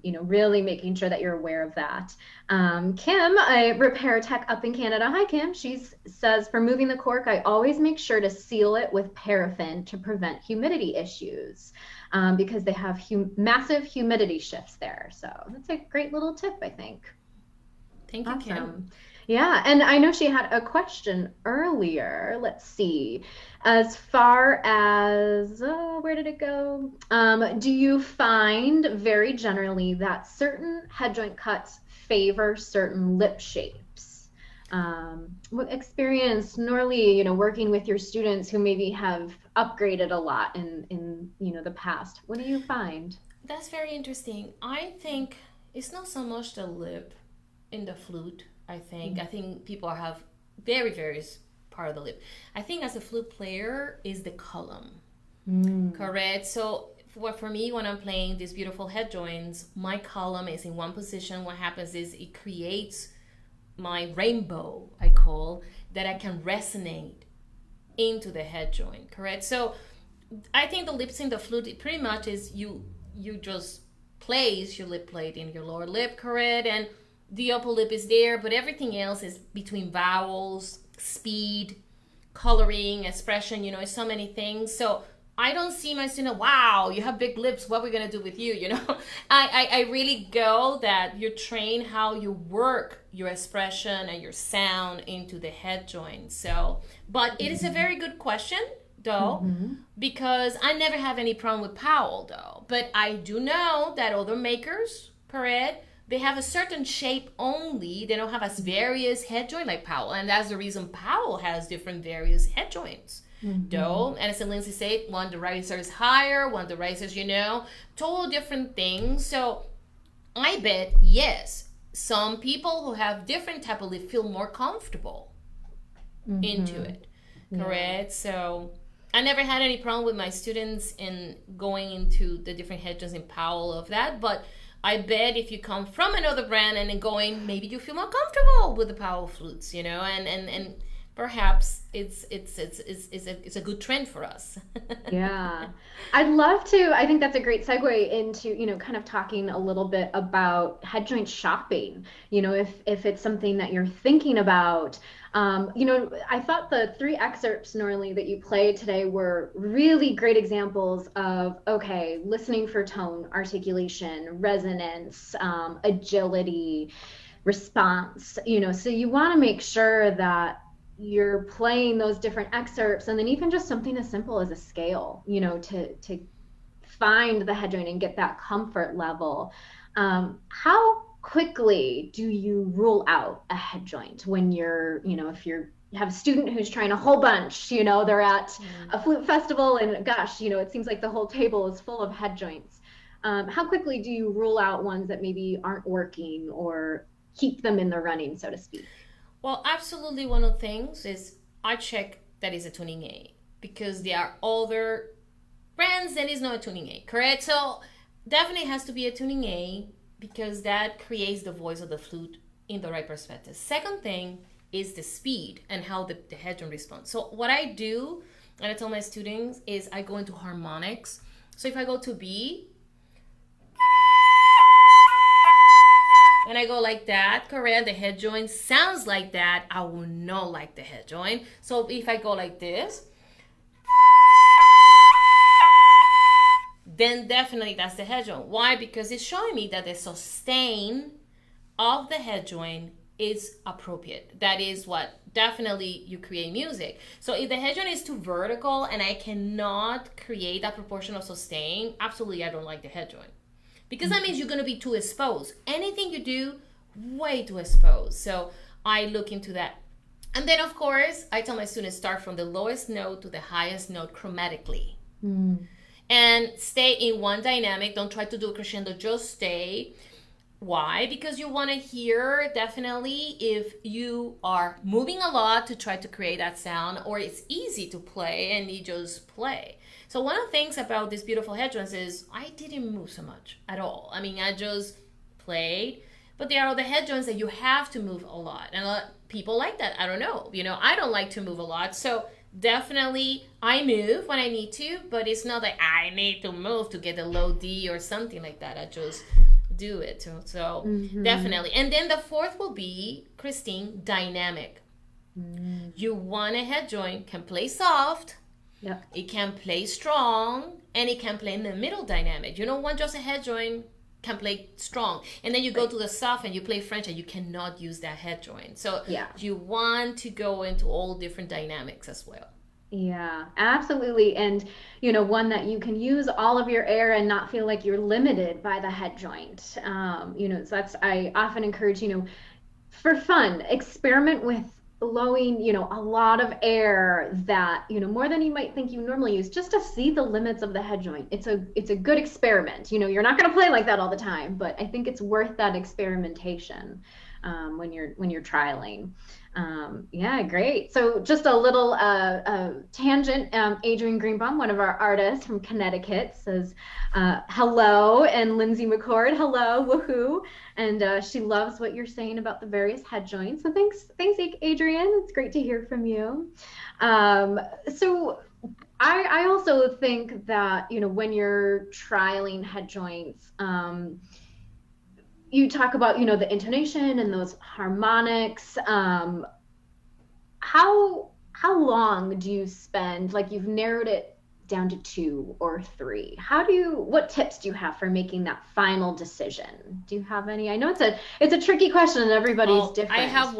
really making sure that you're aware of that. Kim, a repair tech up in Canada. Hi, Kim. She says, for moving the cork, I always make sure to seal it with paraffin to prevent humidity issues because they have massive humidity shifts there. So that's a great little tip, I think. Thank you, Kim. Yeah, and I know she had a question earlier. Let's see. As far as, where did it go? Do you find very generally that certain head joint cuts favor certain lip shapes? What experience, Nora Lee, working with your students who maybe have upgraded a lot in the past? What do you find? That's very interesting. I think it's not so much the lip in the flute. I think people have various part of the lip. I think as a flute player is the column. Correct. So for me, when I'm playing these beautiful head joints, my column is in one position. What happens is it creates my rainbow, I call, that I can resonate into the head joint. Correct. So I think the lips in the flute, it pretty much is you just place your lip plate in your lower lip, correct, and the upper lip is there, but everything else is between vowels, speed, coloring, expression, it's so many things. So I don't see my student, wow, you have big lips, what are we going to do with you, I really go that you train how you work your expression and your sound into the head joint. So, but it is a very good question, though, because I never have any problem with Powell, though. But I do know that other makers, correct, they have a certain shape only. They don't have as various head joint like Powell. And that's the reason Powell has different various head joints. Though, and as Lindsey said, one the riser is higher, one the riser is, total different things. So I bet, yes, some people who have different type of lip feel more comfortable into it. Correct? So I never had any problem with my students in going into the different head joints in Powell of that, but I bet if you come from another brand and then going, maybe you feel more comfortable with the Powell flutes, and perhaps it's a good trend for us. Yeah. I'd love to. I think that's a great segue into, kind of talking a little bit about head joint shopping. If it's something that you're thinking about. I thought the three excerpts, Nora Lee, that you played today were really great examples of, okay, listening for tone, articulation, resonance, agility, response, so you want to make sure that you're playing those different excerpts, and then even just something as simple as a scale, to find the head joint and get that comfort level. How quickly do you rule out a head joint when if you have a student who's trying a whole bunch, they're at a flute festival and gosh, it seems like the whole table is full of head joints. How quickly do you rule out ones that maybe aren't working or keep them in the running, so to speak? Well, absolutely. One of the things is I check that is a tuning aid because there are other brands that is not a tuning aid, correct? So definitely has to be a tuning aid because that creates the voice of the flute in the right perspective. Second thing is the speed and how the head drum responds. So what I do, and I tell my students, is I go into harmonics. So if I go to B, and I go like that, correct, the head joint sounds like that, I will not like the head joint. So if I go like this, then definitely that's the head joint. Why? Because it's showing me that the sustain of the head joint is appropriate. That is what definitely you create music. So if the head joint is too vertical and I cannot create that proportion of sustain, absolutely I don't like the head joint. Because that means you're going to be too exposed. Anything you do, way too exposed. So I look into that. And then, of course, I tell my students start from the lowest note to the highest note chromatically. And stay in one dynamic. Don't try to do a crescendo. Just stay. Why? Because you want to hear definitely if you are moving a lot to try to create that sound, or it's easy to play and you just play. So one of the things about these beautiful head joints is I didn't move so much at all. I mean, I just played. But there are the head joints that you have to move a lot. And a lot of people like that. I don't know. I don't like to move a lot. So definitely I move when I need to. But it's not like I need to move to get a low D or something like that. I just do it. So definitely. And then the fourth will be, Christine, dynamic. You want a head joint, can play soft. Yeah. It can play strong, and it can play in the middle dynamic. You don't want just a head joint, can play strong. And then you go to the soft and you play French and you cannot use that head joint. So you want to go into all different dynamics as well. Yeah, absolutely. And, one that you can use all of your air and not feel like you're limited by the head joint. So I often encourage, for fun, experiment with blowing, a lot of air that, more than you might think you normally use, just to see the limits of the head joint. It's a good experiment. You're not going to play like that all the time, but I think it's worth that experimentation when you're trialing. Yeah, great. So just a little tangent. Adrian Greenbaum, one of our artists from Connecticut, says hello, and Lindsey McChord, hello, woohoo. And she loves what you're saying about the various head joints. So thanks, Adrian. It's great to hear from you. So I also think that, when you're trialing head joints, you talk about, the intonation and those harmonics. How long do you spend, like you've narrowed it down to 2 or 3? What tips do you have for making that final decision? Do you have any? I know it's a tricky question and everybody's different. I have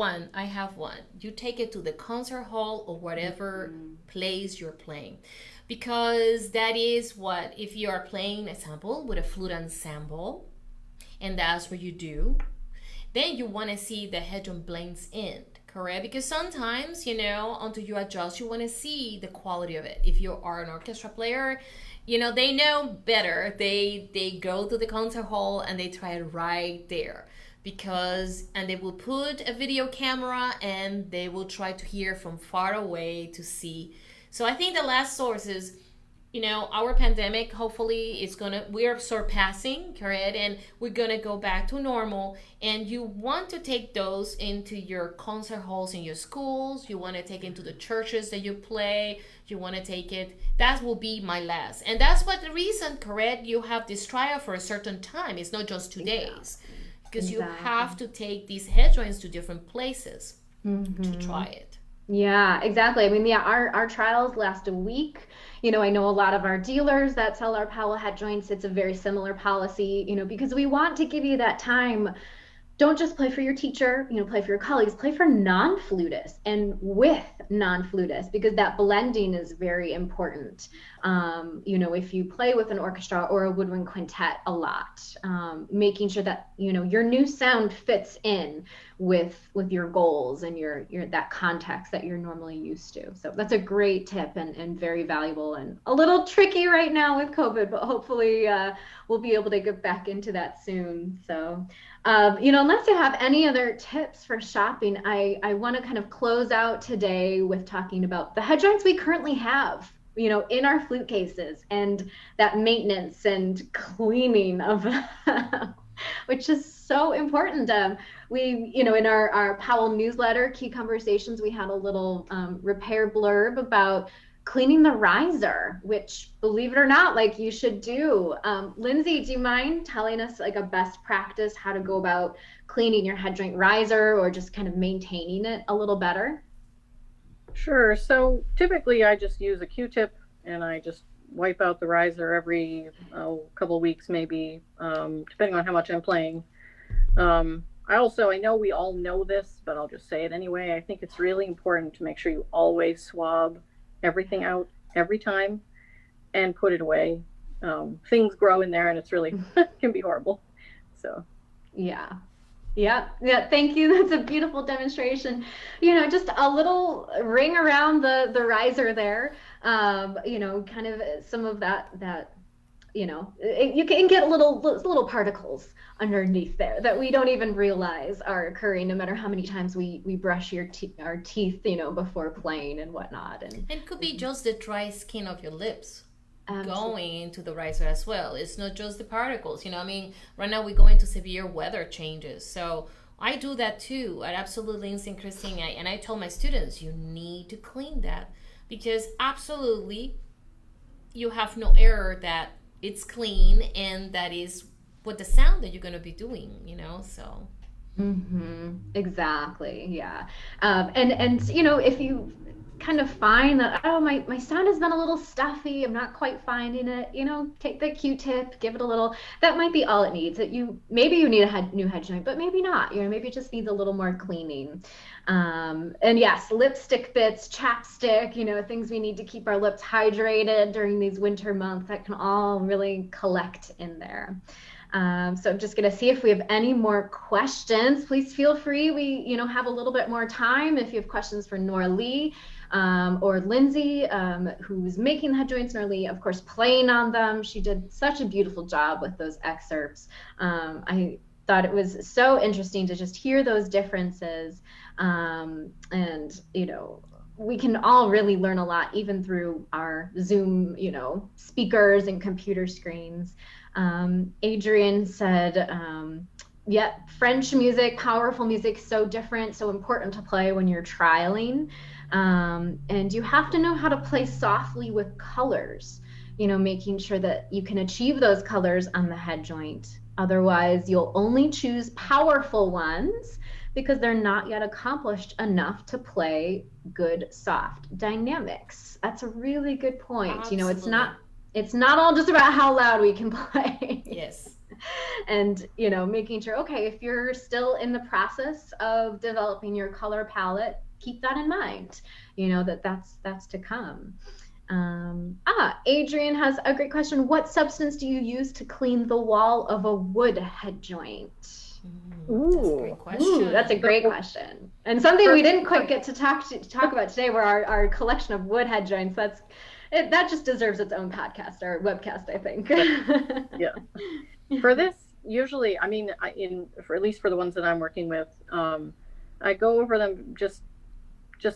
one. You take it to the concert hall or whatever place you're playing. Because that is what, if you are playing a sample with a flute ensemble, and that's what you do, then you want to see the head drum blends in, correct? Because sometimes, until you adjust, you want to see the quality of it. If you are an orchestra player, they know better. They go to the concert hall and they try it right there. And they will put a video camera and they will try to hear from far away to see. So I think the last source is our pandemic hopefully is gonna, we're surpassing, correct, and we're gonna go back to normal. And you want to take those into your concert halls in your schools, you want to take into the churches that you play, you want to take it, that will be my last. And that's what the reason, correct, you have this trial for a certain time. It's not just 2 days, because you have to take these head joints to different places to try it. Yeah, exactly. I mean, yeah, our trials last a week. I know a lot of our dealers that sell our Powell head joints. It's a very similar policy, because we want to give you that time. Don't just play for your teacher, play for your colleagues, play for non-flutists and with non-flutists, because that blending is very important. If you play with an orchestra or a woodwind quintet a lot, making sure that, your new sound fits in with your goals and your that context that you're normally used to. So that's a great tip and very valuable, and a little tricky right now with COVID, but hopefully we'll be able to get back into that soon. So unless you have any other tips for shopping, I want to kind of close out today with talking about the head joints we currently have, in our flute cases, and that maintenance and cleaning of which is so important. We, in our Powell newsletter, Key Conversations, we had a little repair blurb about cleaning the riser, which, believe it or not, like, you should do. Lindsey, do you mind telling us like a best practice, how to go about cleaning your head joint riser, or just kind of maintaining it a little better? Sure. So typically I just use a Q-tip and I just wipe out the riser every couple of weeks, maybe, depending on how much I'm playing. I know we all know this, but I'll just say it anyway. I think it's really important to make sure you always swab everything out every time and put it away. Things grow in there and it's really can be horrible. So yeah. Thank you. That's a beautiful demonstration. Just a little ring around the riser there. Kind of some of that you can get little particles underneath there that we don't even realize are occurring, no matter how many times we brush our teeth, before playing and whatnot. And it could be just the dry skin of your lips. Absolutely. Going into the riser as well. It's not just the particles. Right now we go into severe weather changes. So I do that too. I absolutely, Lindsey and Christine, and I told my students, you need to clean that, because absolutely you have no error that it's clean, and that is what the sound that you're going to be doing, so. Exactly. Yeah. And if you kind of find that, oh, my sound has been a little stuffy, I'm not quite finding it, take the Q-tip, give it a little, that might be all it needs. Maybe you need a new head joint, but maybe not, maybe it just needs a little more cleaning. And yes, lipstick bits, chapstick, things we need to keep our lips hydrated during these winter months, that can all really collect in there. So I'm just going to see if we have any more questions. Please feel free. We, have a little bit more time. If you have questions for Nora Lee or Lindsey, who's making the head joints, Nora Lee, of course, playing on them. She did such a beautiful job with those excerpts. I thought it was so interesting to just hear those differences. And, we can all really learn a lot, even through our Zoom, speakers and computer screens. Adrian said, French music, powerful music, so different, so important to play when you're trialing. And you have to know how to play softly with colors, making sure that you can achieve those colors on the head joint. Otherwise, you'll only choose powerful ones because they're not yet accomplished enough to play good soft dynamics. That's a really good point. Absolutely. It's not all just about how loud we can play. Yes. And, making sure, okay, if you're still in the process of developing your color palette, keep that in mind, that's to come. Adrian has a great question. What substance do you use to clean the wall of a wood head joint? That's a great question. That's a great question. And something we didn't quite get to talk about today were our collection of wood head joints. That just deserves its own podcast or webcast, I think. Yeah. For this, usually, for at least for the ones that I'm working with, I go over them just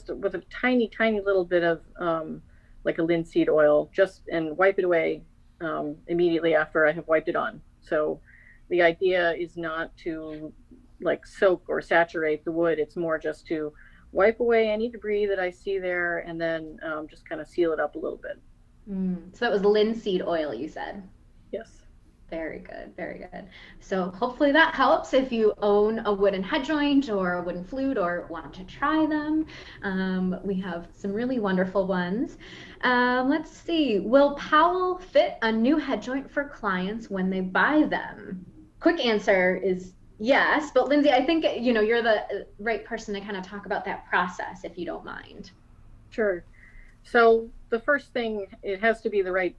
with a tiny little bit of like a linseed oil, just and wipe it away immediately after I have wiped it on. So the idea is not to like soak or saturate the wood. It's more just to wipe away any debris that I see there, and then just kind of seal it up a little bit. So that was linseed oil, you said. Yes. Very good, very good. So hopefully that helps if you own a wooden head joint or a wooden flute or want to try them. We have some really wonderful ones. Let's see. Will Powell fit a new head joint for clients when they buy them? Quick answer is yes, but Lindsey, I think you're the right person to kind of talk about that process if you don't mind. Sure. So the first thing, it has to be the right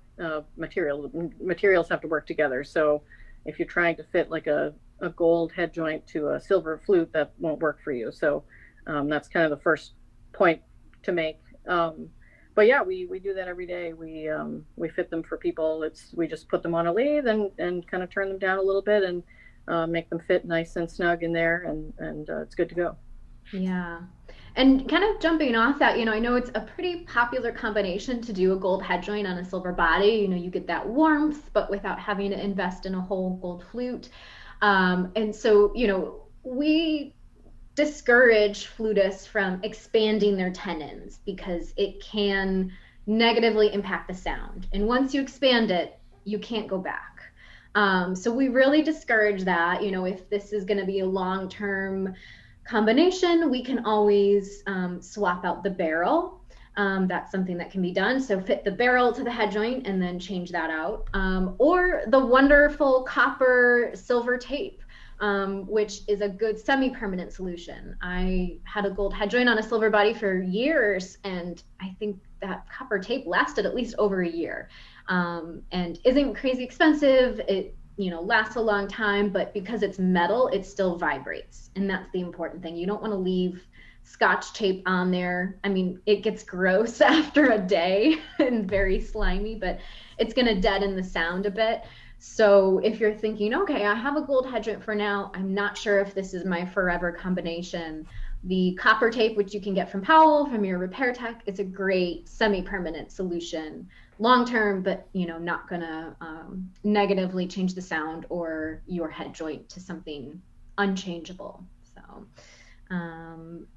material. Materials have to work together. So if you're trying to fit like a gold head joint to a silver flute, that won't work for you. So that's kind of the first point to make. But yeah, we do that every day. We fit them for people. We just put them on a lathe and kind of turn them down a little bit and make them fit nice and snug in there, and it's good to go. Yeah. And kind of jumping off that, I know it's a pretty popular combination to do a gold head joint on a silver body. You get that warmth, but without having to invest in a whole gold flute. And so, we discourage flutists from expanding their tenons because it can negatively impact the sound. And once you expand it, you can't go back. So we really discourage that. If this is going to be a long-term combination, we can always swap out the barrel. That's something that can be done. So fit the barrel to the head joint and then change that out. Or the wonderful copper silver tape, which is a good semi-permanent solution. I had a gold head joint on a silver body for years, and I think that copper tape lasted at least over a year, and isn't crazy expensive. It lasts a long time, but because it's metal, it still vibrates. And that's the important thing. You don't want to leave Scotch tape on there. I mean, it gets gross after a day and very slimy, but it's going to deaden the sound a bit. So if you're thinking, okay, I have a gold head joint for now, I'm not sure if this is my forever combination, the copper tape, which you can get from Powell, from your repair tech, is a great semi-permanent solution. Long term, but not gonna negatively change the sound or your head joint to something unchangeable. So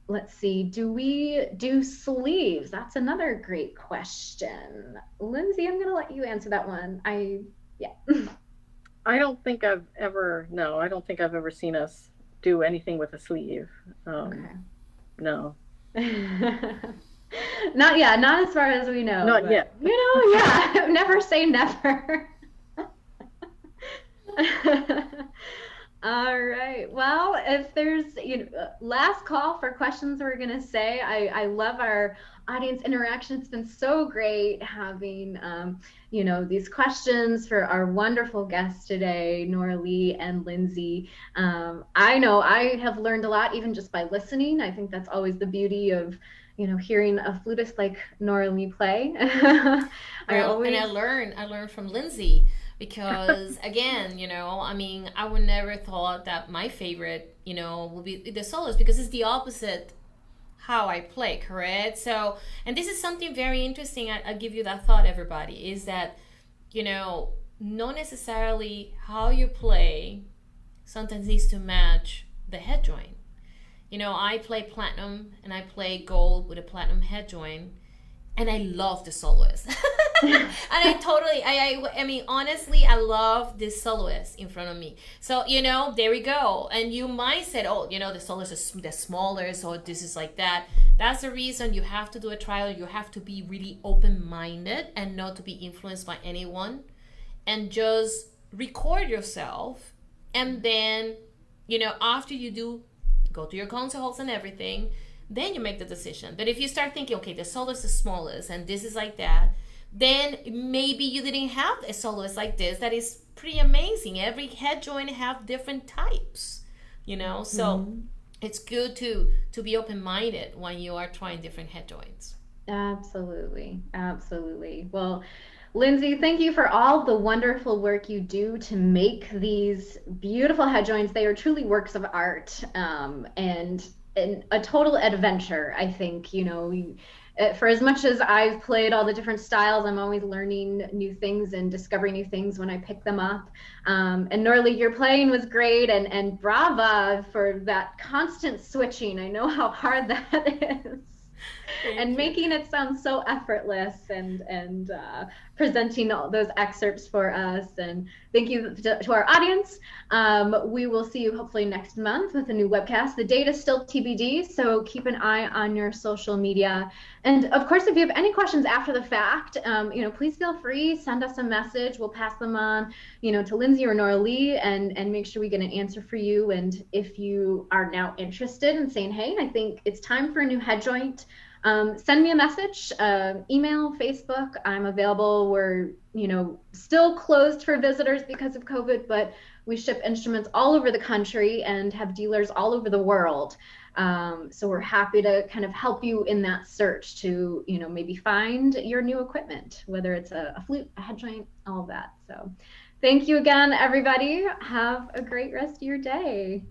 let's see, do we do sleeves? That's another great question. Lindsey, I'm gonna let you answer that one. I don't think I've ever seen us do anything with a sleeve. Okay. No. Not yet, not as far as we know. Not yet. Yeah, never say never. All right. Well, if there's last call for questions, we're gonna say I love our audience interaction. It's been so great having these questions for our wonderful guests today, Nora Lee and Lindsey. I know I have learned a lot even just by listening. I think that's always the beauty of hearing a flutist like Nora Lee play. And I learned from Lindsey, because again, I would never thought that my favorite, would be the soloist, because it's the opposite how I play, correct? So, and this is something very interesting. I'll give you that thought, everybody, is that, not necessarily how you play sometimes needs to match the head joint. I play platinum and I play gold with a platinum head joint, and I love the soloist. And I mean, honestly, I love this soloist in front of me. So, there we go. And you might say, oh, the soloist is the smaller, so this is like that. That's the reason you have to do a trial. You have to be really open-minded and not to be influenced by anyone. And just record yourself. And then, after you do, go to your concert halls and everything, then you make the decision. But if you start thinking, okay, the soloist is the smallest and this is like that, then maybe you didn't have a soloist like this that is pretty amazing. Every head joint have different types, so it's good to be open-minded when you are trying different head joints. Absolutely. Well, Lindsey, thank you for all the wonderful work you do to make these beautiful head joints. They are truly works of art, and a total adventure. I think for as much as I've played all the different styles, I'm always learning new things and discovering new things when I pick them up. And Nora Lee, your playing was great, and brava for that constant switching. I know how hard that is. And Thank you. making it sound so effortless, and presenting all those excerpts for us. And thank you to our audience. We will see you hopefully next month with a new webcast. The date is still TBD, so keep an eye on your social media. And of course, if you have any questions after the fact, please feel free, send us a message. We'll pass them on, to Lindsey or Nora Lee, and make sure we get an answer for you. And if you are now interested in saying, hey, I think it's time for a new head joint, send me a message, email, Facebook. I'm available. We're, still closed for visitors because of COVID, but we ship instruments all over the country and have dealers all over the world. So we're happy to kind of help you in that search to, maybe find your new equipment, whether it's a flute, a head joint, all of that. So thank you again, everybody. Have a great rest of your day.